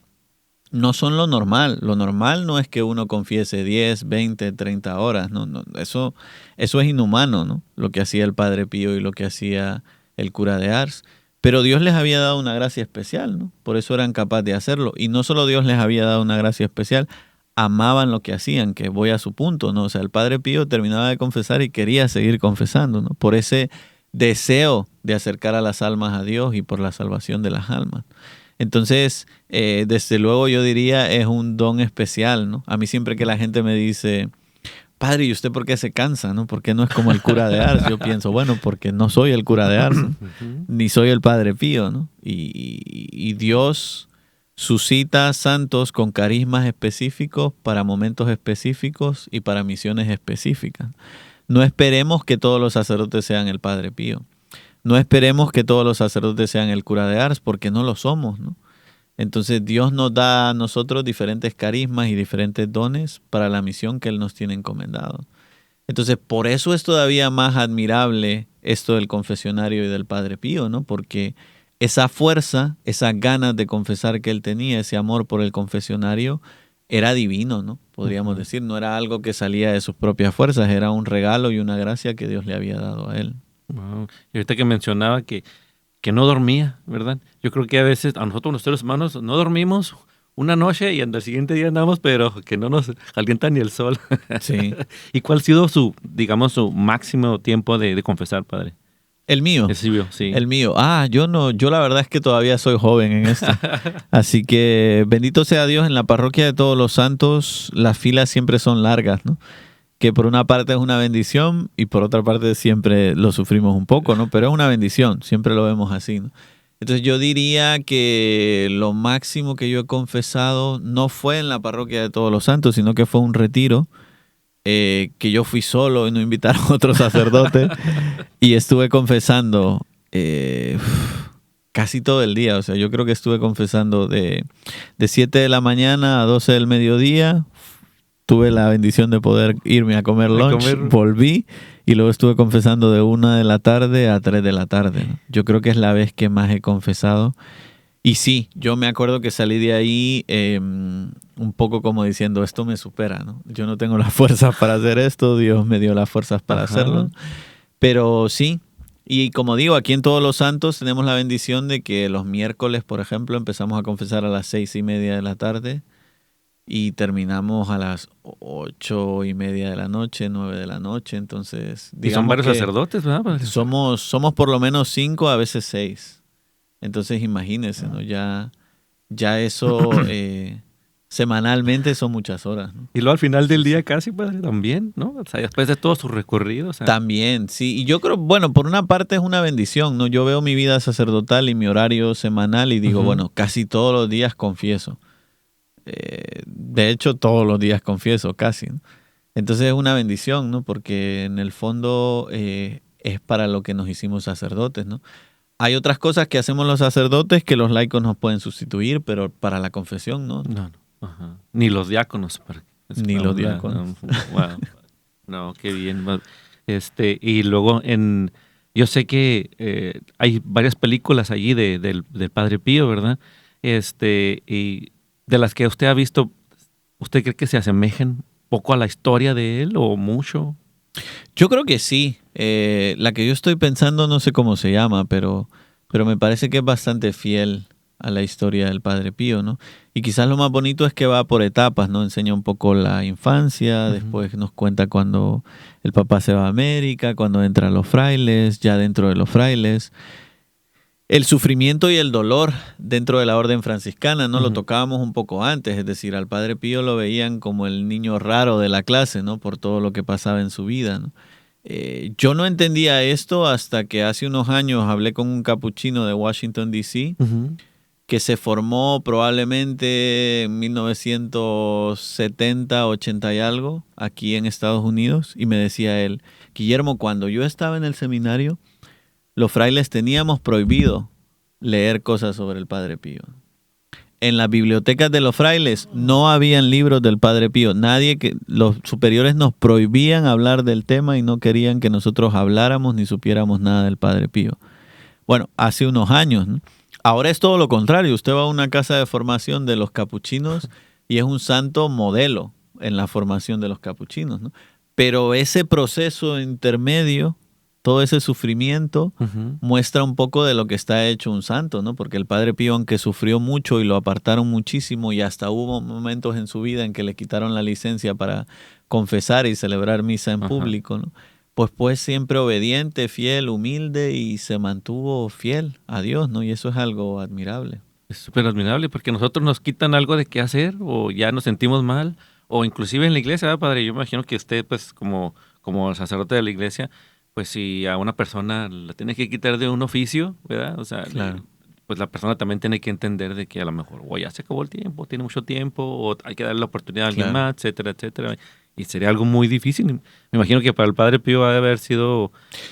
no son lo normal. Lo normal no es que uno confiese 10, 20, 30 horas. No, eso es inhumano, ¿no? Lo que hacía el Padre Pío y lo que hacía el cura de Ars. Pero Dios les había dado una gracia especial, ¿no? Por eso eran capaces de hacerlo. Y no solo Dios les había dado una gracia especial, amaban lo que hacían, que voy a su punto, ¿no? O sea, el Padre Pío terminaba de confesar y quería seguir confesando, ¿no? Por ese deseo de acercar a las almas a Dios y por la salvación de las almas. Entonces, desde luego yo diría es un don especial, ¿no? A mí siempre que la gente me dice, Padre, ¿y usted por qué se cansa, no? ¿Por qué no es como el cura de Ars? Yo pienso, bueno, porque no soy el cura de Ars, ¿no? Ni soy el Padre Pío, ¿no? Y Dios suscita santos con carismas específicos para momentos específicos y para misiones específicas. No esperemos que todos los sacerdotes sean el Padre Pío. No esperemos que todos los sacerdotes sean el cura de Ars, porque no lo somos, ¿no? Entonces Dios nos da a nosotros diferentes carismas y diferentes dones para la misión que Él nos tiene encomendado. Entonces por eso es todavía más admirable esto del confesionario y del Padre Pío, ¿no? Porque esa fuerza, esas ganas de confesar que él tenía, ese amor por el confesionario, era divino, ¿no? Podríamos decir, no era algo que salía de sus propias fuerzas, era un regalo y una gracia que Dios le había dado a él. Wow. Y ahorita que mencionaba que no dormía, ¿verdad? Yo creo que a veces a nosotros los seres humanos no dormimos una noche y al siguiente día andamos, pero que no nos calienta ni el sol. Sí. ¿Y cuál ha sido su máximo tiempo de confesar, padre? El mío. Sí. El mío. Yo la verdad es que todavía soy joven en esto. Así que bendito sea Dios, en la parroquia de Todos los Santos las filas siempre son largas, ¿no? Que por una parte es una bendición y por otra parte siempre lo sufrimos un poco, ¿no? Pero es una bendición, siempre lo vemos así, ¿no? Entonces yo diría que lo máximo que yo he confesado no fue en la parroquia de Todos los Santos, sino que fue un retiro que yo fui solo y no invitaron a otro sacerdote y estuve confesando casi todo el día. O sea, yo creo que estuve confesando de 7 de la mañana a 12 del mediodía. Tuve la bendición de poder irme a comer lunch, volví y luego estuve confesando de 1 de la tarde a 3 de la tarde, ¿no? Yo creo que es la vez que más he confesado. Y sí, yo me acuerdo que salí de ahí un poco como diciendo, esto me supera, ¿no? Yo no tengo las fuerzas para hacer esto, Dios me dio las fuerzas para hacerlo. Pero sí, y como digo, aquí en Todos los Santos tenemos la bendición de que los miércoles, por ejemplo, empezamos a confesar a las 6:30 de la tarde. Y terminamos a las 8:30 de la noche, 9 de la noche. Entonces, y son varios sacerdotes, ¿verdad? Somos por lo menos 5, a veces 6. Entonces, imagínense, ¿no? Ya eso semanalmente son muchas horas, ¿no? Y luego al final del día casi, padre, también, ¿no? O sea, después de todo su recorrido. O sea. También, sí. Y yo creo, bueno, por una parte es una bendición, ¿no? Yo veo mi vida sacerdotal y mi horario semanal y digo, bueno, casi todos los días confieso. De hecho, todos los días confieso, casi, ¿no? Entonces es una bendición, ¿no? Porque en el fondo es para lo que nos hicimos sacerdotes, ¿no? Hay otras cosas que hacemos los sacerdotes que los laicos nos pueden sustituir, pero para la confesión, ¿no? No. Ajá. Ni los diáconos. Ni los diáconos. Wow. No, qué bien. Y luego yo sé que hay varias películas allí del Padre Pío, ¿verdad? Y de las que usted ha visto, ¿usted cree que se asemejen poco a la historia de él o mucho? Yo creo que sí. La que yo estoy pensando no sé cómo se llama, pero me parece que es bastante fiel a la historia del Padre Pío, ¿no? Y quizás lo más bonito es que va por etapas, ¿no? Enseña un poco la infancia, después nos cuenta cuando el papá se va a América, cuando entran los frailes, ya dentro de los frailes. El sufrimiento y el dolor dentro de la orden franciscana, ¿no? Lo tocábamos un poco antes, es decir, al Padre Pío lo veían como el niño raro de la clase, ¿no? Por todo lo que pasaba en su vida, ¿no? Yo no entendía esto hasta que hace unos años hablé con un capuchino de Washington, D.C., que se formó probablemente en 1970, 80 y algo, aquí en Estados Unidos, y me decía él, Guillermo, cuando yo estaba en el seminario, los frailes teníamos prohibido leer cosas sobre el Padre Pío. En las bibliotecas de los frailes no habían libros del Padre Pío. Los superiores nos prohibían hablar del tema y no querían que nosotros habláramos ni supiéramos nada del Padre Pío. Bueno, hace unos años, ¿no? Ahora es todo lo contrario. Usted va a una casa de formación de los capuchinos y es un santo modelo en la formación de los capuchinos, ¿no? Pero ese proceso intermedio, todo ese sufrimiento, muestra un poco de lo que está hecho un santo, ¿no? Porque el Padre Pío, aunque sufrió mucho y lo apartaron muchísimo y hasta hubo momentos en su vida en que le quitaron la licencia para confesar y celebrar misa en público, ¿no? Pues siempre obediente, fiel, humilde y se mantuvo fiel a Dios, ¿no? Y eso es algo admirable. Es súper admirable porque nosotros nos quitan algo de qué hacer o ya nos sentimos mal o inclusive en la iglesia, ¿verdad, padre? Yo me imagino que usted, pues, como sacerdote de la iglesia, pues si a una persona la tiene que quitar de un oficio, ¿verdad? O sea, claro, pues la persona también tiene que entender de que a lo mejor o ya se acabó el tiempo, tiene mucho tiempo, o hay que darle la oportunidad a alguien más, etcétera, etcétera. Y sería algo muy difícil. Me imagino que para el Padre Pío ha de haber sido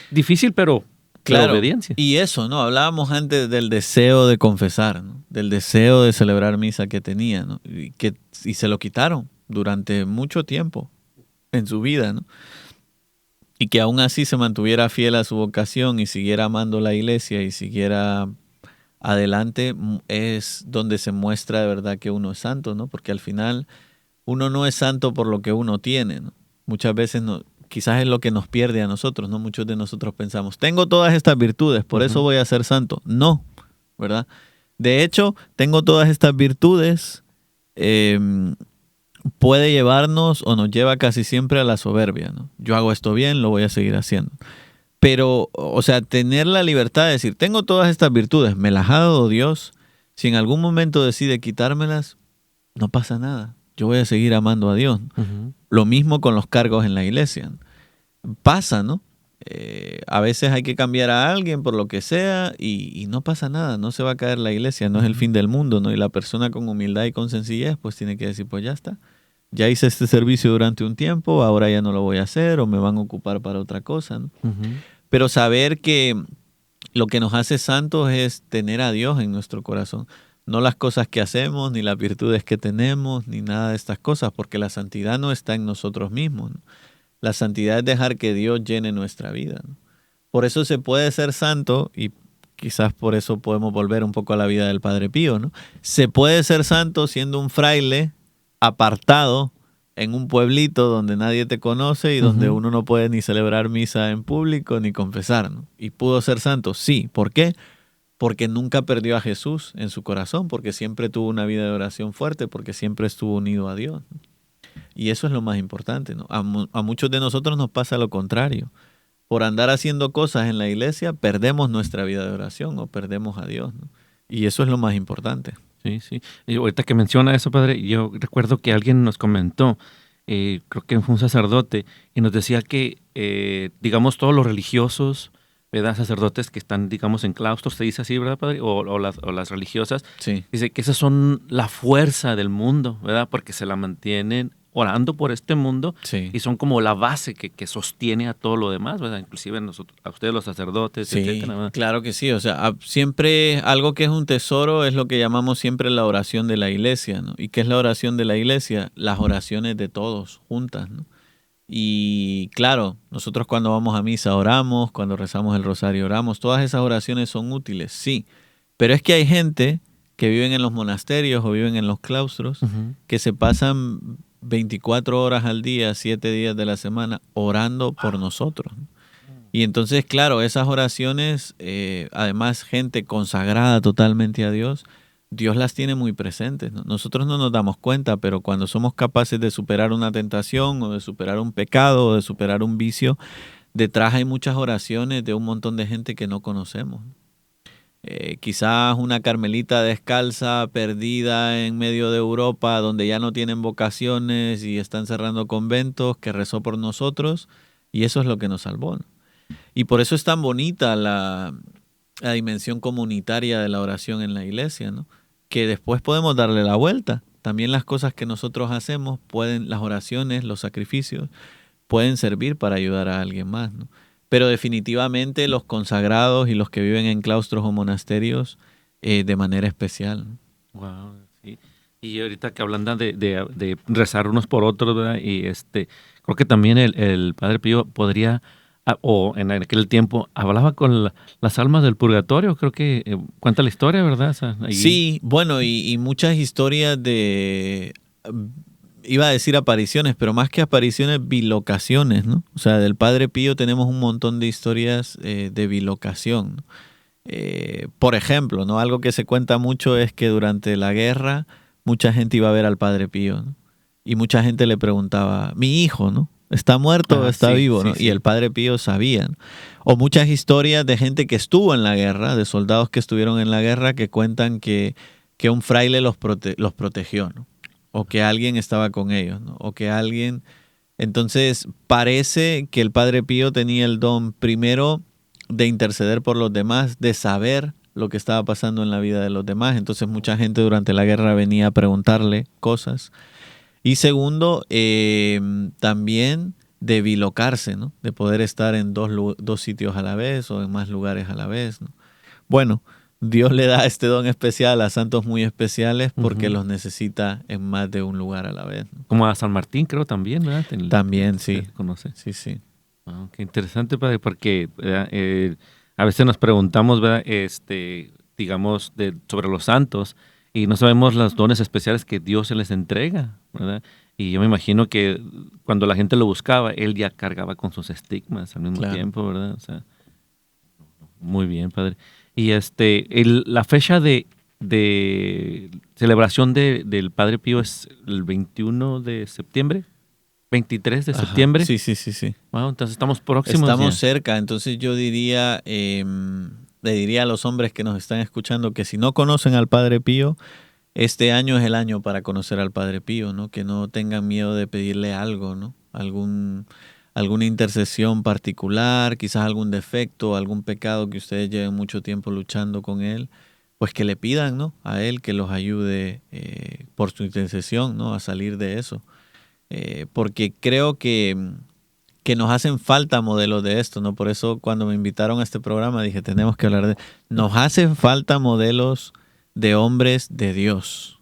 difícil, pero claro, obediencia. Y eso, ¿no? Hablábamos antes del deseo de confesar, ¿no? Del deseo de celebrar misa que tenía, ¿no? Y se lo quitaron durante mucho tiempo en su vida, ¿no? Y que aún así se mantuviera fiel a su vocación y siguiera amando la iglesia y siguiera adelante, es donde se muestra de verdad que uno es santo, ¿no? Porque al final uno no es santo por lo que uno tiene, ¿no? Muchas veces quizás es lo que nos pierde a nosotros, ¿no? Muchos de nosotros pensamos, tengo todas estas virtudes, por eso voy a ser santo. No, ¿verdad? De hecho, tengo todas estas virtudes, puede llevarnos o nos lleva casi siempre a la soberbia, ¿no? Yo hago esto bien, lo voy a seguir haciendo. Pero, o sea, tener la libertad de decir, tengo todas estas virtudes, me las ha dado Dios, si en algún momento decide quitármelas, no pasa nada. Yo voy a seguir amando a Dios. Lo mismo con los cargos en la iglesia. Pasa, ¿no? A veces hay que cambiar a alguien por lo que sea y no pasa nada, no se va a caer la iglesia, no es el fin del mundo, ¿no? Y la persona con humildad y con sencillez pues tiene que decir, pues ya está, ya hice este servicio durante un tiempo, ahora ya no lo voy a hacer o me van a ocupar para otra cosa, ¿no? Pero saber que lo que nos hace santos es tener a Dios en nuestro corazón, no las cosas que hacemos, ni las virtudes que tenemos, ni nada de estas cosas, porque la santidad no está en nosotros mismos, ¿no? La santidad es dejar que Dios llene nuestra vida, ¿no? Por eso se puede ser santo y quizás por eso podemos volver un poco a la vida del Padre Pío, ¿no? Se puede ser santo siendo un fraile apartado en un pueblito donde nadie te conoce y donde uno no puede ni celebrar misa en público ni confesar, ¿no? Y pudo ser santo, sí. ¿Por qué? Porque nunca perdió a Jesús en su corazón, porque siempre tuvo una vida de oración fuerte, porque siempre estuvo unido a Dios, ¿no? Y eso es lo más importante, ¿no? A muchos de nosotros nos pasa lo contrario. Por andar haciendo cosas en la iglesia, perdemos nuestra vida de oración o perdemos a Dios, ¿no? Y eso es lo más importante. Sí, sí. Y ahorita que menciona eso, padre, yo recuerdo que alguien nos comentó, creo que fue un sacerdote, y nos decía que, digamos, todos los religiosos, ¿verdad? Sacerdotes que están, digamos, en claustros, se dice así, ¿verdad, padre? O las religiosas. Sí. Dice que esas son la fuerza del mundo, ¿verdad? Porque se la mantienen orando por este mundo, Sí. y son como la base que sostiene a todo lo demás, ¿verdad? Inclusive nosotros, a ustedes los sacerdotes, Sí, etcétera, ¿verdad? claro que sí. O sea, siempre algo que es un tesoro es lo que llamamos siempre la oración de la iglesia, ¿no? ¿Y qué es la oración de la iglesia? Las oraciones de todos juntas, ¿no? Y claro, nosotros cuando vamos a misa oramos, cuando rezamos el rosario oramos, todas esas oraciones son útiles, sí. Pero es que hay gente que viven en los monasterios o viven en los claustros que se pasan 24 horas al día, 7 días de la semana, orando por nosotros. Y entonces, claro, esas oraciones, además gente consagrada totalmente a Dios, Dios las tiene muy presentes, ¿no? Nosotros no nos damos cuenta, pero cuando somos capaces de superar una tentación o de superar un pecado o de superar un vicio, detrás hay muchas oraciones de un montón de gente que no conocemos. Quizás una carmelita descalza, perdida en medio de Europa, donde ya no tienen vocaciones y están cerrando conventos, que rezó por nosotros, y eso es lo que nos salvó, ¿no? Y por eso es tan bonita la dimensión comunitaria de la oración en la iglesia, ¿no? Que después podemos darle la vuelta. También las cosas que nosotros hacemos pueden, las oraciones, los sacrificios, pueden servir para ayudar a alguien más, ¿no? Pero definitivamente los consagrados y los que viven en claustros o monasterios de manera especial, ¿no? Wow, sí. Y ahorita que hablan de rezar unos por otros, ¿verdad? Y creo que también el Padre Pío podría, o en aquel tiempo, hablaba con las almas del purgatorio, creo que cuenta la historia, ¿verdad? O sea, ahí... Sí, bueno, y muchas historias de... Iba a decir apariciones, pero más que apariciones, bilocaciones, ¿no? O sea, del Padre Pío tenemos un montón de historias de bilocación, ¿no? Por ejemplo, ¿no? Algo que se cuenta mucho es que durante la guerra mucha gente iba a ver al Padre Pío, ¿no? Y mucha gente le preguntaba, mi hijo, ¿no? ¿Está muerto o está vivo? ¿no? Sí. Y el Padre Pío sabía, ¿no? O muchas historias de gente que estuvo en la guerra, de soldados que estuvieron en la guerra, que cuentan que un fraile los protegió, ¿no? O que alguien estaba con ellos, ¿no? O que alguien... Entonces, parece que el Padre Pío tenía el don, primero, de interceder por los demás, de saber lo que estaba pasando en la vida de los demás. Entonces, mucha gente durante la guerra venía a preguntarle cosas. Y segundo, también de bilocarse, ¿no? De poder estar en dos sitios a la vez o en más lugares a la vez, ¿no? Bueno, Dios le da este don especial a santos muy especiales porque los necesita en más de un lugar a la vez, ¿no? Como a San Martín, creo, también, ¿verdad? También, sí. ¿Conoce? Sí, sí. Wow, qué interesante, padre, porque a veces nos preguntamos, ¿verdad? Digamos, sobre los santos y no sabemos los dones especiales que Dios se les entrega, ¿verdad? Y yo me imagino que cuando la gente lo buscaba, él ya cargaba con sus estigmas al mismo tiempo, ¿verdad? O sea, muy bien, padre. Y la fecha de celebración del Padre Pío es el 21 de septiembre, 23 de septiembre. Sí, sí, sí, sí. Wow, entonces estamos próximos. Estamos cerca, entonces yo diría, le diría a los hombres que nos están escuchando que si no conocen al Padre Pío, este año es el año para conocer al Padre Pío, ¿no? Que no tengan miedo de pedirle algo, ¿no? alguna intercesión particular, quizás algún defecto, algún pecado que ustedes lleven mucho tiempo luchando con él, pues que le pidan, ¿no?, a él que los ayude por su intercesión, ¿no?, a salir de eso. Porque creo que nos hacen falta modelos de esto, ¿no? Por eso cuando me invitaron a este programa dije, tenemos que hablar de... Nos hacen falta modelos de hombres de Dios.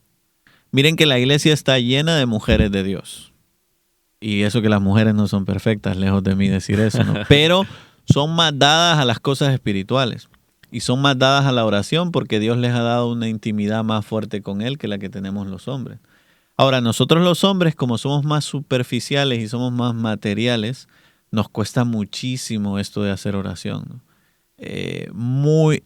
Miren que la iglesia está llena de mujeres de Dios. Y eso que las mujeres no son perfectas, lejos de mí decir eso, ¿no? Pero son más dadas a las cosas espirituales. Y son más dadas a la oración porque Dios les ha dado una intimidad más fuerte con Él que la que tenemos los hombres. Ahora, nosotros los hombres, como somos más superficiales y somos más materiales, nos cuesta muchísimo esto de hacer oración, ¿no?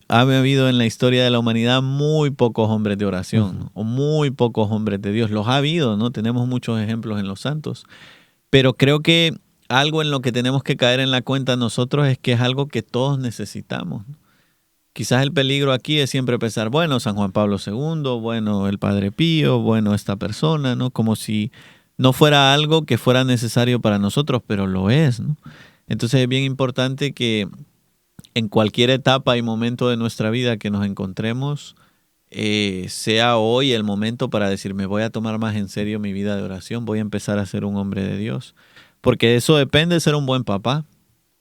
Ha habido en la historia de la humanidad muy pocos hombres de oración, ¿no?, o muy pocos hombres de Dios. Los ha habido, ¿no? Tenemos muchos ejemplos en los santos. Pero creo que algo en lo que tenemos que caer en la cuenta nosotros es que es algo que todos necesitamos, ¿no? Quizás el peligro aquí es siempre pensar, bueno, San Juan Pablo II, bueno, el Padre Pío, bueno, esta persona, ¿no? Como si no fuera algo que fuera necesario para nosotros, pero lo es, ¿no? Entonces es bien importante que en cualquier etapa y momento de nuestra vida que nos encontremos, sea hoy el momento para decir, me voy a tomar más en serio mi vida de oración, voy a empezar a ser un hombre de Dios. Porque de eso depende ser un buen papá,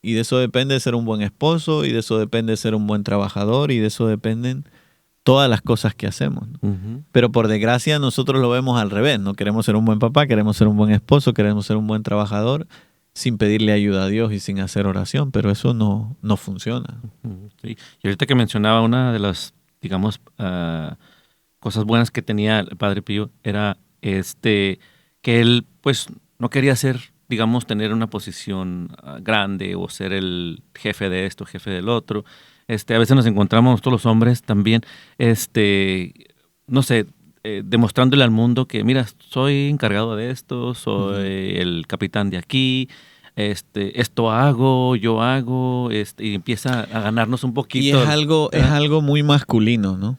y de eso depende ser un buen esposo, y de eso depende ser un buen trabajador, y de eso dependen todas las cosas que hacemos, ¿no? Pero por desgracia nosotros lo vemos al revés, no queremos ser un buen papá, queremos ser un buen esposo, queremos ser un buen trabajador, sin pedirle ayuda a Dios y sin hacer oración, pero eso no funciona. Sí. Y ahorita que mencionaba una de las, digamos, cosas buenas que tenía el Padre Pío era que él pues no quería ser, digamos, tener una posición grande o ser el jefe de esto, jefe del otro. A veces nos encontramos todos los hombres también, no sé, demostrándole al mundo que, mira, soy encargado de esto, soy el capitán de aquí, esto hago, yo hago, y empieza a ganarnos un poquito. Y es algo muy masculino, ¿no?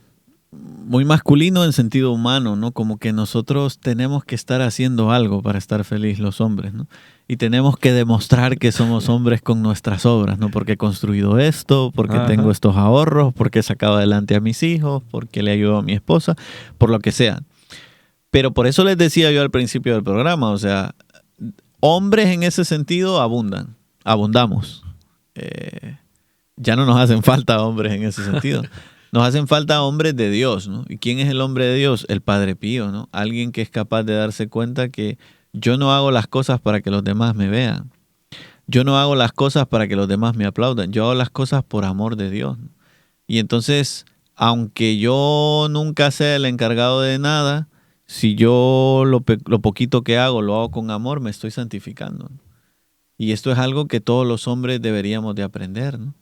Muy masculino en sentido humano, ¿no? Como que nosotros tenemos que estar haciendo algo para estar feliz los hombres, ¿no? Y tenemos que demostrar que somos hombres con nuestras obras, ¿no? Porque he construido esto, porque tengo estos ahorros, porque he sacado adelante a mis hijos, porque le ayudo a mi esposa, por lo que sea. Pero por eso les decía yo al principio del programa, o sea, hombres en ese sentido abundamos. Ya no nos hacen falta hombres en ese sentido. Nos hacen falta hombres de Dios, ¿no? ¿Y quién es el hombre de Dios? El Padre Pío, ¿no? Alguien que es capaz de darse cuenta que yo no hago las cosas para que los demás me vean. Yo no hago las cosas para que los demás me aplaudan. Yo hago las cosas por amor de Dios, ¿no? Y entonces, aunque yo nunca sea el encargado de nada, si yo lo poquito que hago lo hago con amor, me estoy santificando, ¿no? Y esto es algo que todos los hombres deberíamos de aprender, ¿no?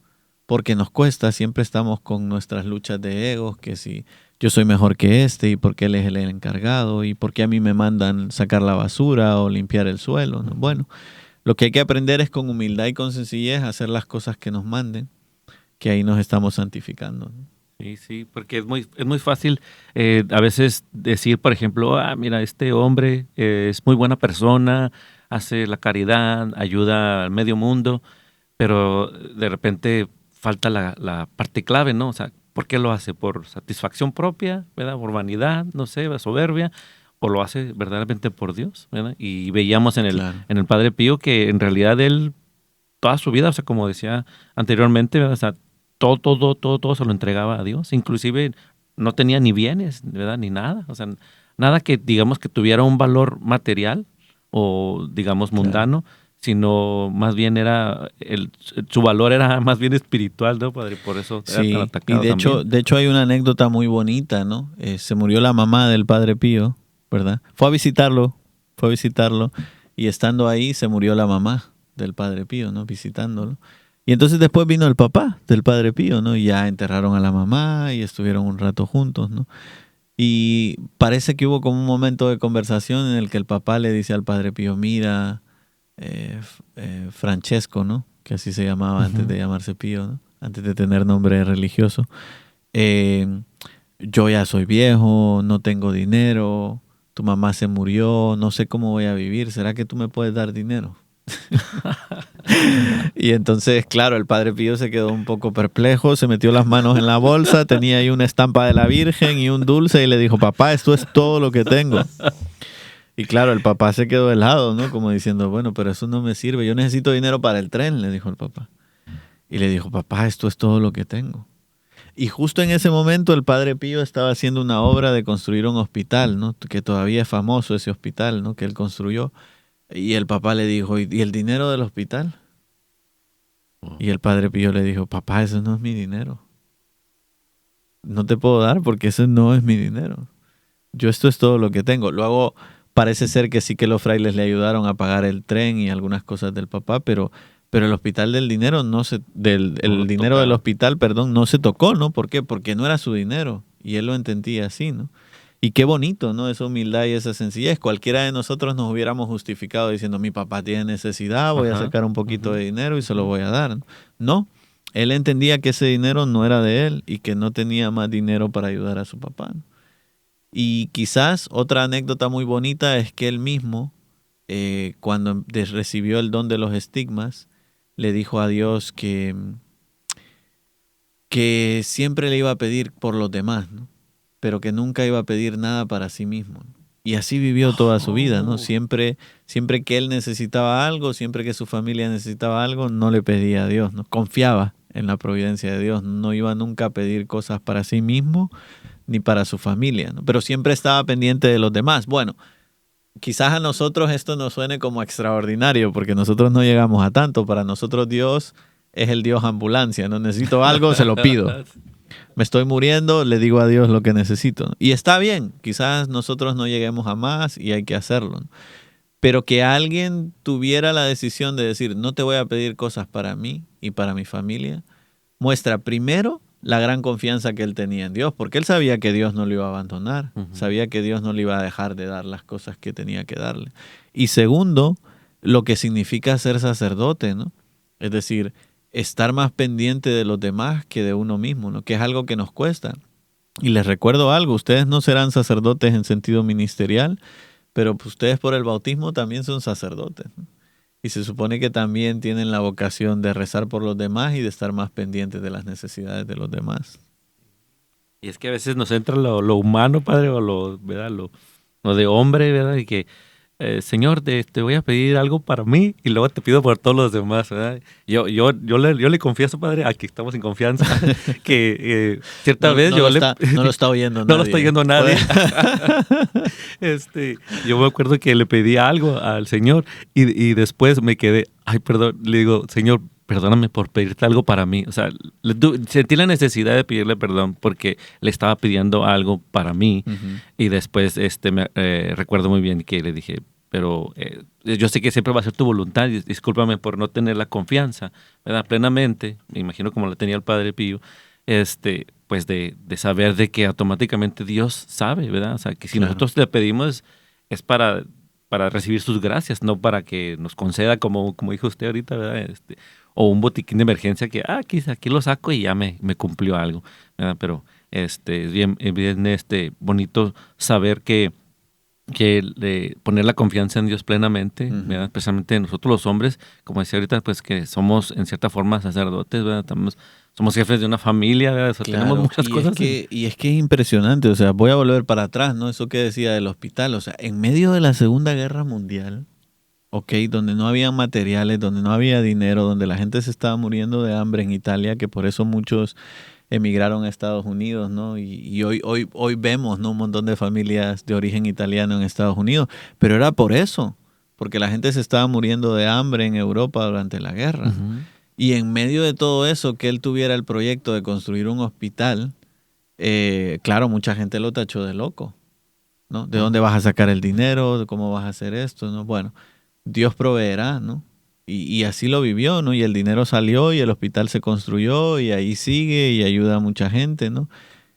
Porque nos cuesta, siempre estamos con nuestras luchas de egos, que si yo soy mejor que y porque él es el encargado, y porque a mí me mandan sacar la basura o limpiar el suelo, ¿no? Bueno, lo que hay que aprender es con humildad y con sencillez hacer las cosas que nos manden, que ahí nos estamos santificando, ¿no? Sí, porque es muy fácil a veces decir, por ejemplo, mira, este hombre es muy buena persona, hace la caridad, ayuda al medio mundo, pero de repente falta la parte clave, ¿no? O sea, ¿por qué lo hace? ¿Por satisfacción propia, verdad? ¿Por vanidad, no sé, soberbia? ¿O lo hace verdaderamente por Dios, verdad? Y veíamos en el Padre Pío que en realidad él, toda su vida, o sea, como decía anteriormente, ¿verdad? O sea, todo se lo entregaba a Dios. Inclusive no tenía ni bienes, ¿verdad? Ni nada. O sea, nada que, digamos, que tuviera un valor material o, digamos, mundano, sino más bien su valor era más bien espiritual, ¿no, Padre? Por eso era tan atacado. Y de hecho hay una anécdota muy bonita, ¿no? Se murió la mamá del Padre Pío, ¿verdad? Fue a visitarlo, y estando ahí se murió la mamá del Padre Pío, ¿no? Visitándolo. Y entonces después vino el papá del Padre Pío, ¿no? Y ya enterraron a la mamá y estuvieron un rato juntos, ¿no? Y parece que hubo como un momento de conversación en el que el papá le dice al Padre Pío, mira, Francesco, ¿no? Que así se llamaba antes de llamarse Pío, ¿no? Antes de tener nombre religioso. Yo ya soy viejo, no tengo dinero, tu mamá se murió, no sé cómo voy a vivir, ¿será que tú me puedes dar dinero? Y entonces, claro, el Padre Pío se quedó un poco perplejo, se metió las manos en la bolsa, tenía ahí una estampa de la Virgen y un dulce y le dijo, papá, esto es todo lo que tengo. Y claro, el papá se quedó helado, ¿no? Como diciendo, bueno, pero eso no me sirve, yo necesito dinero para el tren, le dijo el papá. Y le dijo, papá, esto es todo lo que tengo. Y justo en ese momento el Padre Pío estaba haciendo una obra de construir un hospital, ¿no? Que todavía es famoso ese hospital, ¿no? Que él construyó. Y el papá le dijo, ¿y el dinero del hospital? Y el Padre Pío le dijo, papá, eso no es mi dinero. No te puedo dar porque ese no es mi dinero. Yo esto es todo lo que tengo. Luego parece ser que sí que los frailes le ayudaron a pagar el tren y algunas cosas del papá, pero el hospital del dinero el dinero del hospital, perdón, no se tocó, ¿no? ¿Por qué? Porque no era su dinero y él lo entendía así, ¿no? Y qué bonito, ¿no? Esa humildad y esa sencillez. Cualquiera de nosotros nos hubiéramos justificado diciendo, mi papá tiene necesidad, voy a sacar un poquito de dinero y se lo voy a dar. No, él entendía que ese dinero no era de él y que no tenía más dinero para ayudar a su papá, ¿no? Y quizás otra anécdota muy bonita es que él mismo, cuando recibió el don de los estigmas, le dijo a Dios que siempre le iba a pedir por los demás, ¿no? Pero que nunca iba a pedir nada para sí mismo, ¿no? Y así vivió toda su vida, ¿no? Siempre que él necesitaba algo, siempre que su familia necesitaba algo, no le pedía a Dios, ¿no? Confiaba en la providencia de Dios, no iba nunca a pedir cosas para sí mismo ni para su familia, ¿no? Pero siempre estaba pendiente de los demás. Bueno, quizás a nosotros esto nos suene como extraordinario, porque nosotros no llegamos a tanto. Para nosotros Dios es el Dios ambulancia, ¿no? Necesito algo, se lo pido. Me estoy muriendo, le digo a Dios lo que necesito. Y está bien, quizás nosotros no lleguemos a más y hay que hacerlo, ¿no? Pero que alguien tuviera la decisión de decir, no te voy a pedir cosas para mí y para mi familia, muestra primero la gran confianza que él tenía en Dios, porque él sabía que Dios no lo iba a abandonar, sabía que Dios no le iba a dejar de dar las cosas que tenía que darle. Y segundo, lo que significa ser sacerdote, ¿no? Es decir, estar más pendiente de los demás que de uno mismo, ¿no? Que es algo que nos cuesta. Y les recuerdo algo, ustedes no serán sacerdotes en sentido ministerial, pero pues ustedes por el bautismo también son sacerdotes, ¿no? Y se supone que también tienen la vocación de rezar por los demás y de estar más pendientes de las necesidades de los demás. Y es que a veces nos entra lo humano, padre, o ¿verdad? Lo de hombre, ¿verdad? Y que, Señor, te voy a pedir algo para mí y luego te pido por todos los demás, ¿verdad? Yo le confieso, padre, aquí estamos en confianza, que cierta vez no lo está oyendo nadie. No lo está oyendo nadie. Yo me acuerdo que le pedí algo al Señor y después me quedé, ay, perdón, le digo, Señor, perdóname por pedirte algo para mí. O sea, sentí la necesidad de pedirle perdón porque le estaba pidiendo algo para mí. Y después recuerdo muy bien que le dije, pero yo sé que siempre va a ser tu voluntad. Discúlpame por no tener la confianza, ¿verdad? Plenamente, me imagino como la tenía el Padre Pío, pues de saber de que automáticamente Dios sabe, ¿verdad? O sea, que si nosotros le pedimos es para recibir sus gracias, no para que nos conceda, como dijo usted ahorita, ¿verdad? O un botiquín de emergencia que aquí lo saco y ya me cumplió algo, ¿verdad? Pero es bien bonito saber que poner la confianza en Dios plenamente, ¿verdad? Especialmente nosotros los hombres, como decía ahorita, pues que somos en cierta forma sacerdotes, ¿verdad? Somos jefes de una familia, ¿verdad? O sea, claro, tenemos muchas cosas. Y es que es impresionante, o sea, voy a volver para atrás, ¿no? Eso que decía del hospital, o sea, en medio de la Segunda Guerra Mundial, donde no había materiales, donde no había dinero, donde la gente se estaba muriendo de hambre en Italia, que por eso muchos emigraron a Estados Unidos, ¿no? Y hoy vemos, ¿no? Un montón de familias de origen italiano en Estados Unidos, pero era por eso, porque la gente se estaba muriendo de hambre en Europa durante la guerra. Y en medio de todo eso, que él tuviera el proyecto de construir un hospital, claro, mucha gente lo tachó de loco, ¿no? ¿De dónde vas a sacar el dinero? ¿Cómo vas a hacer esto? ¿No? Bueno, Dios proveerá, ¿no? Y así lo vivió, ¿no? Y el dinero salió y el hospital se construyó y ahí sigue y ayuda a mucha gente, ¿no?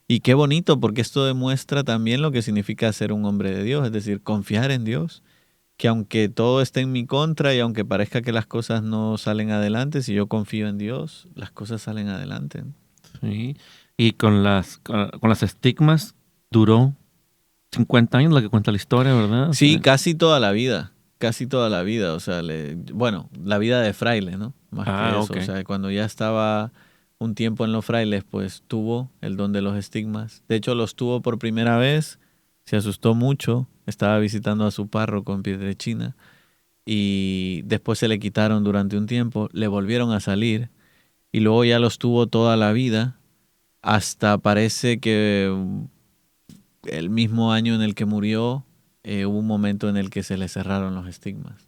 Y qué bonito, porque esto demuestra también lo que significa ser un hombre de Dios, es decir, confiar en Dios, que aunque todo esté en mi contra y aunque parezca que las cosas no salen adelante, si yo confío en Dios, las cosas salen adelante, ¿no? Sí, y con las estigmas duró 50 años, lo que cuenta la historia, ¿verdad? Sí, casi toda la vida. casi toda la vida, o sea, la vida de fraile, ¿no? Más que eso, ok. o sea, cuando ya estaba un tiempo en los frailes, pues tuvo el don de los estigmas. De hecho, los tuvo por primera vez, se asustó mucho, estaba visitando a su párroco en Pietrelcina y después se le quitaron durante un tiempo, le volvieron a salir y luego ya los tuvo toda la vida, hasta parece que el mismo año en el que murió, hubo un momento en el que se le cerraron los estigmas.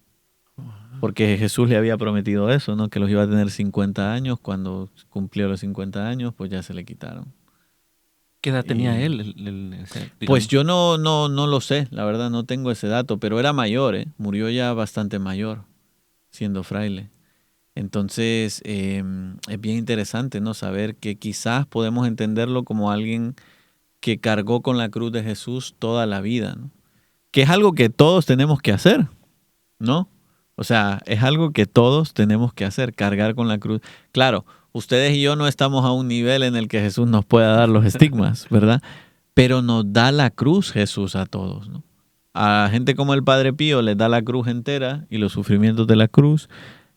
Porque Jesús le había prometido eso, ¿no? Que los iba a tener 50 años. Cuando cumplió los 50 años, pues ya se le quitaron. ¿Qué edad tenía Y- él? Digamos? Pues yo no lo sé, la verdad no tengo ese dato, pero era mayor, ¿eh? Murió ya bastante mayor, siendo fraile. Entonces, es bien interesante, ¿no? Saber que quizás podemos entenderlo como alguien que cargó con la cruz de Jesús toda la vida, ¿no? Que es algo que todos tenemos que hacer, ¿no? O sea, es algo que todos tenemos que hacer, cargar con la cruz. Claro, ustedes y yo no estamos a un nivel en el que Jesús nos pueda dar los estigmas, ¿verdad? Pero nos da la cruz Jesús a todos, ¿no? A gente como el Padre Pío les da la cruz entera y los sufrimientos de la cruz.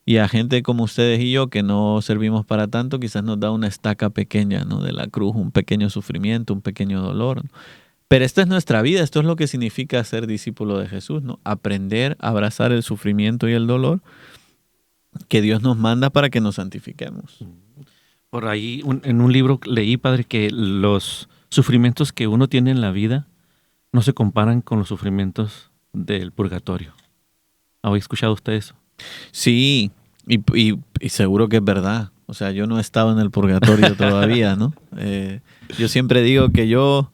Y a gente como ustedes y yo, que no servimos para tanto, quizás nos da una estaca pequeña, ¿no? De la cruz, un pequeño sufrimiento, un pequeño dolor, ¿no? Pero esta es nuestra vida, esto es lo que significa ser discípulo de Jesús, ¿no? Aprender a abrazar el sufrimiento y el dolor que Dios nos manda para que nos santifiquemos. Por ahí en un libro leí, padre, que los sufrimientos que uno tiene en la vida no se comparan con los sufrimientos del purgatorio. ¿Habéis escuchado usted eso? Sí, y seguro que es verdad. O sea, yo no he estado en el purgatorio todavía, ¿no? Yo siempre digo que yo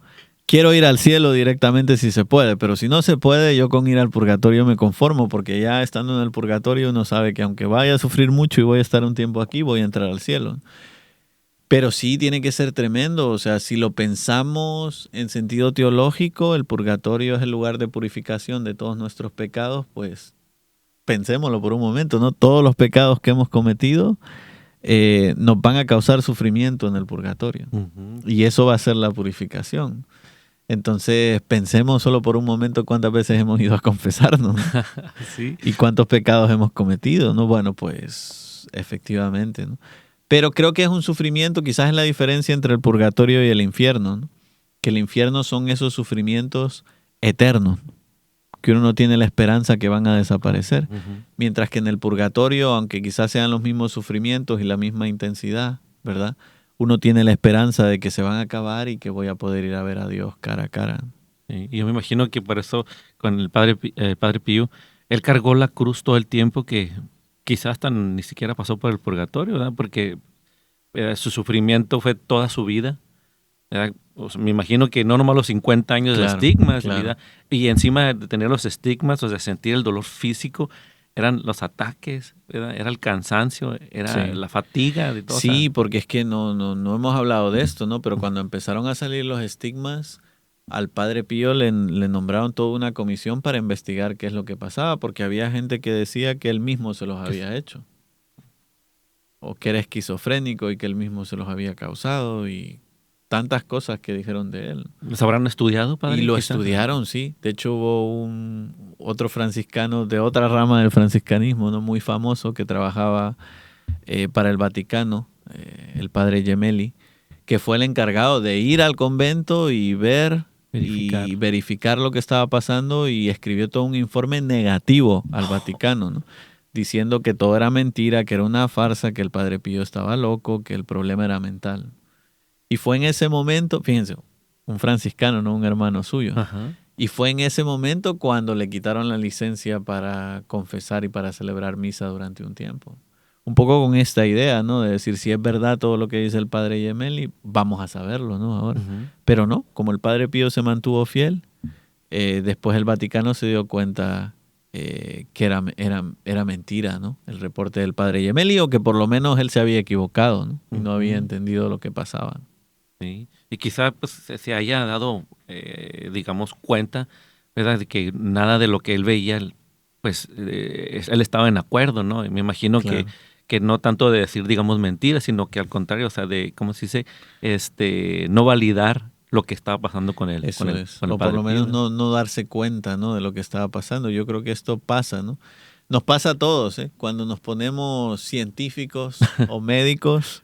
quiero ir al cielo directamente si se puede, pero si no se puede, yo con ir al purgatorio me conformo, porque ya estando en el purgatorio uno sabe que aunque vaya a sufrir mucho y voy a estar un tiempo aquí, voy a entrar al cielo. Pero sí tiene que ser tremendo, o sea, si lo pensamos en sentido teológico, el purgatorio es el lugar de purificación de todos nuestros pecados, pues pensémoslo por un momento, ¿no? Todos los pecados que hemos cometido nos van a causar sufrimiento en el purgatorio. Y eso va a ser la purificación. Entonces, pensemos solo por un momento cuántas veces hemos ido a confesarnos, ¿no? Sí. Y cuántos pecados hemos cometido, ¿no? Bueno, pues efectivamente, ¿no? Pero creo que es un sufrimiento, quizás es la diferencia entre el purgatorio y el infierno, ¿no? Que el infierno son esos sufrimientos eternos, que uno no tiene la esperanza que van a desaparecer. Mientras que en el purgatorio, aunque quizás sean los mismos sufrimientos y la misma intensidad, ¿verdad? Uno tiene la esperanza de que se van a acabar y que voy a poder ir a ver a Dios cara a cara. Sí, y yo me imagino que por eso con el padre Pío, él cargó la cruz todo el tiempo, que quizás hasta ni siquiera pasó por el purgatorio, ¿verdad? Porque su sufrimiento fue toda su vida, ¿verdad? O sea, me imagino que no nomás los 50 años Claro, de estigmas, claro. ¿verdad? Y encima de tener los estigmas, o sea, sentir el dolor físico, eran los ataques, ¿verdad? Era el cansancio, era Sí. la fatiga de todo. Sí, porque es que no hemos hablado de esto, ¿no? Pero cuando empezaron a salir los estigmas, al Padre Pío le nombraron toda una comisión para investigar qué es lo que pasaba, porque había gente que decía que él mismo se los había hecho. O que era esquizofrénico y que él mismo se los había causado y tantas cosas que dijeron de él. ¿Los habrán estudiado, padre? Y lo quizás? estudiaron, sí. De hecho, hubo otro franciscano de otra rama del franciscanismo, ¿no? Muy famoso, que trabajaba para el Vaticano, el padre Gemelli, que fue el encargado de ir al convento y ver y verificar lo que estaba pasando, y escribió todo un informe negativo al Vaticano, ¿no? Diciendo que todo era mentira, que era una farsa, que el Padre Pío estaba loco, que el problema era mental. Y fue en ese momento, fíjense, un franciscano, no un hermano suyo. Ajá. Y fue en ese momento cuando le quitaron la licencia para confesar y para celebrar misa durante un tiempo. Un poco con esta idea, ¿no? De decir, si es verdad todo lo que dice el Padre Gemelli, vamos a saberlo, ¿no? Ahora. Pero no, como el Padre Pío se mantuvo fiel, después el Vaticano se dio cuenta que era mentira, ¿no? El reporte del Padre Gemelli, o que por lo menos él se había equivocado, ¿no? Y no había entendido lo que pasaba. Sí. Y quizá pues, se haya dado, digamos, cuenta, ¿verdad? De que nada de lo que él veía, pues él estaba en acuerdo, ¿no? Y me imagino Claro. que no tanto de decir, digamos, mentiras, sino que al contrario, o sea, de, ¿cómo se dice? No validar lo que estaba pasando con él. Eso con el, es. con el O por Padre lo menos Pío. no darse cuenta, ¿no?, de lo que estaba pasando. Yo creo que esto pasa, ¿no? Nos pasa a todos, ¿eh? Cuando nos ponemos científicos o médicos,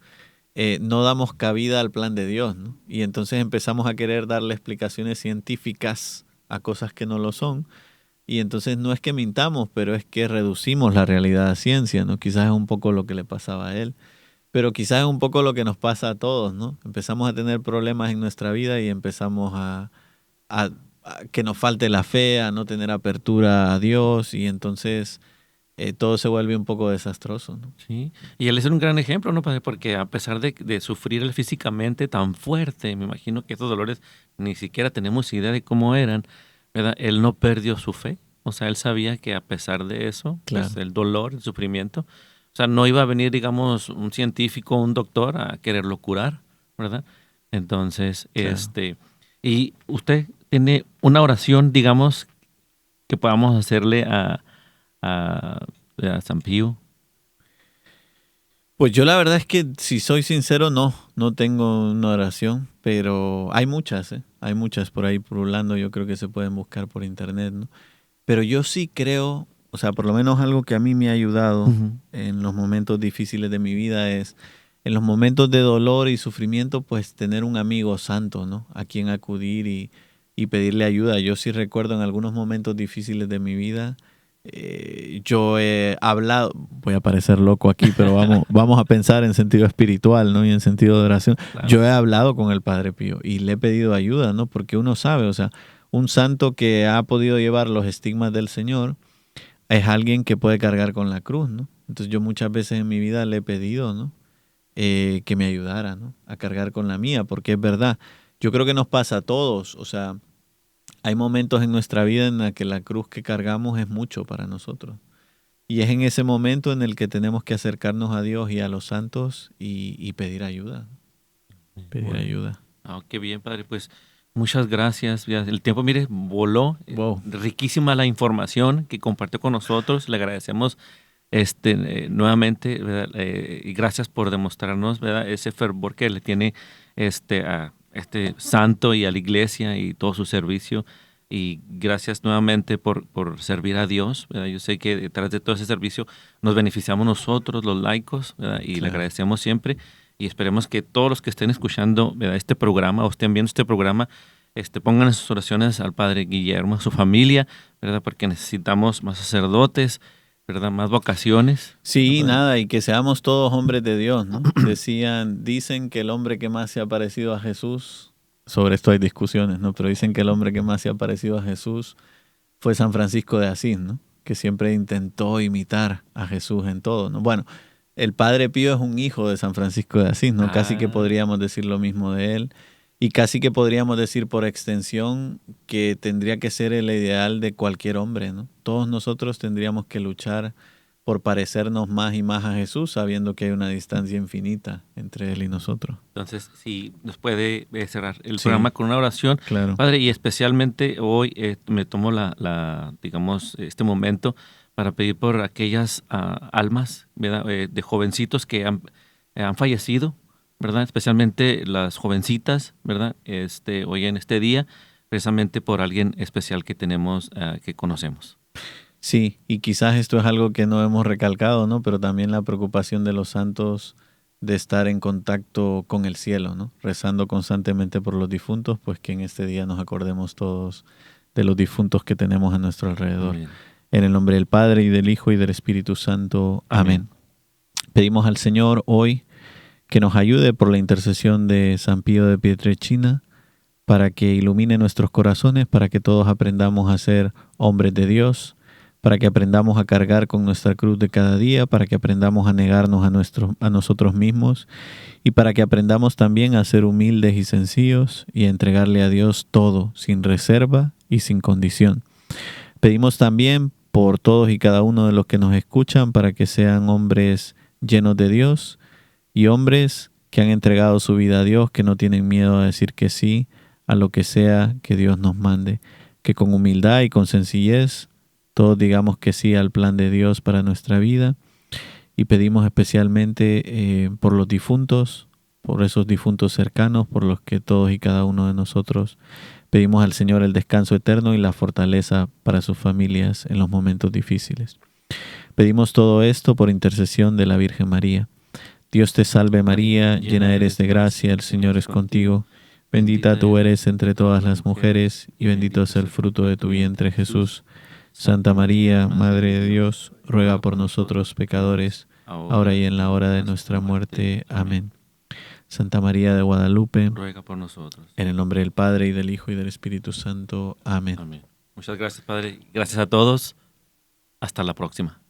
no damos cabida al plan de Dios, ¿no? Y entonces empezamos a querer darle explicaciones científicas a cosas que no lo son. Y entonces no es que mintamos, pero es que reducimos la realidad a ciencia, ¿no? Quizás es un poco lo que le pasaba a él. Pero quizás es un poco lo que nos pasa a todos, ¿no? Empezamos a tener problemas en nuestra vida y empezamos a que nos falte la fe, a no tener apertura a Dios y entonces todo se vuelve un poco desastroso, ¿no? Sí, y él es un gran ejemplo, ¿no, padre? Porque a pesar de sufrir él físicamente tan fuerte, me imagino que estos dolores ni siquiera tenemos idea de cómo eran, ¿verdad? Él no perdió su fe. O sea, él sabía que a pesar de eso, Claro. pues el dolor, el sufrimiento, o sea, no iba a venir, digamos, un científico, un doctor a quererlo curar, ¿verdad? Entonces, Claro. y usted tiene una oración, digamos, que podamos hacerle a San Pío. Pues yo la verdad es que, si soy sincero, no tengo una oración, pero hay muchas, ¿eh? Hay muchas por ahí pululando, yo creo que se pueden buscar por internet, ¿no? Pero yo sí creo, o sea, por lo menos algo que a mí me ha ayudado en los momentos difíciles de mi vida es, en los momentos de dolor y sufrimiento, pues tener un amigo santo, ¿no? A quien acudir y pedirle ayuda. Yo sí recuerdo en algunos momentos difíciles de mi vida, yo he hablado, voy a parecer loco aquí, pero vamos a pensar en sentido espiritual, ¿no? Y en sentido de oración. Claro. Yo he hablado con el Padre Pío y le he pedido ayuda, ¿no? Porque uno sabe, o sea, un santo que ha podido llevar los estigmas del Señor es alguien que puede cargar con la cruz, ¿no? Entonces yo muchas veces en mi vida le he pedido, ¿no? Que me ayudara, ¿no? A cargar con la mía, porque es verdad. Yo creo que nos pasa a todos, o sea, hay momentos en nuestra vida en la que la cruz que cargamos es mucho para nosotros. Y es en ese momento en el que tenemos que acercarnos a Dios y a los santos y pedir ayuda. Pedir Bueno. ayuda. Ah, qué bien, padre. Pues muchas gracias. Ya, el tiempo, mire, voló. Wow. Riquísima la información que compartió con nosotros. Le agradecemos nuevamente, ¿verdad? Y gracias por demostrarnos, ¿verdad?, ese fervor que le tiene a este santo y a la iglesia y todo su servicio. Y gracias nuevamente por servir a Dios, ¿verdad? Yo sé que detrás de todo ese servicio nos beneficiamos nosotros, los laicos, ¿verdad? Y le Claro. agradecemos siempre. Y esperemos que todos los que estén escuchando, ¿verdad?, este programa o estén viendo este programa, pongan en sus oraciones al Padre Guillermo, a su familia, ¿verdad? Porque necesitamos más sacerdotes, ¿verdad? Más vocaciones. Sí, ¿verdad? nada, y que seamos todos hombres de Dios, ¿no? Dicen que el hombre que más se ha parecido a Jesús, sobre esto hay discusiones, ¿no? Pero dicen que el hombre que más se ha parecido a Jesús fue San Francisco de Asís, ¿no? Que siempre intentó imitar a Jesús en todo, ¿no? Bueno, el Padre Pío es un hijo de San Francisco de Asís, ¿no? Casi que Ah. podríamos decir lo mismo de él. Y casi que podríamos decir por extensión que tendría que ser el ideal de cualquier hombre, ¿no? Todos nosotros tendríamos que luchar por parecernos más y más a Jesús, sabiendo que hay una distancia infinita entre Él y nosotros. Entonces, si nos puede cerrar el Sí. programa con una oración, Claro. Padre, y especialmente hoy me tomo digamos, este momento para pedir por aquellas almas, ¿verdad?, de jovencitos que han fallecido, ¿verdad? Especialmente las jovencitas, ¿verdad? Hoy en este día, precisamente por alguien especial que tenemos, que conocemos. Sí, y quizás esto es algo que no hemos recalcado, ¿no? Pero también la preocupación de los santos de estar en contacto con el cielo, ¿no? Rezando constantemente por los difuntos, pues que en este día nos acordemos todos de los difuntos que tenemos a nuestro alrededor. Amén. En el nombre del Padre, y del Hijo, y del Espíritu Santo. Amén. Pedimos al Señor hoy que nos ayude por la intercesión de San Pío de Pietrelcina, para que ilumine nuestros corazones, para que todos aprendamos a ser hombres de Dios, para que aprendamos a cargar con nuestra cruz de cada día, para que aprendamos a negarnos a nosotros mismos, y para que aprendamos también a ser humildes y sencillos y a entregarle a Dios todo, sin reserva y sin condición. Pedimos también por todos y cada uno de los que nos escuchan, para que sean hombres llenos de Dios y hombres que han entregado su vida a Dios, que no tienen miedo a decir que sí a lo que sea que Dios nos mande, que con humildad y con sencillez todos digamos que sí al plan de Dios para nuestra vida. Y pedimos especialmente por los difuntos, por esos difuntos cercanos, por los que todos y cada uno de nosotros pedimos al Señor el descanso eterno y la fortaleza para sus familias en los momentos difíciles. Pedimos todo esto por intercesión de la Virgen María. Dios te salve María, llena eres de gracia, el Señor es contigo. Bendita tú eres entre todas las mujeres, y bendito es el fruto de tu vientre, Jesús. Santa María, Madre de Dios, ruega por nosotros pecadores, ahora y en la hora de nuestra muerte. Amén. Santa María de Guadalupe, ruega por nosotros. En el nombre del Padre, y del Hijo, y del Espíritu Santo. Amén. Amén. Muchas gracias, Padre. Gracias a todos. Hasta la próxima.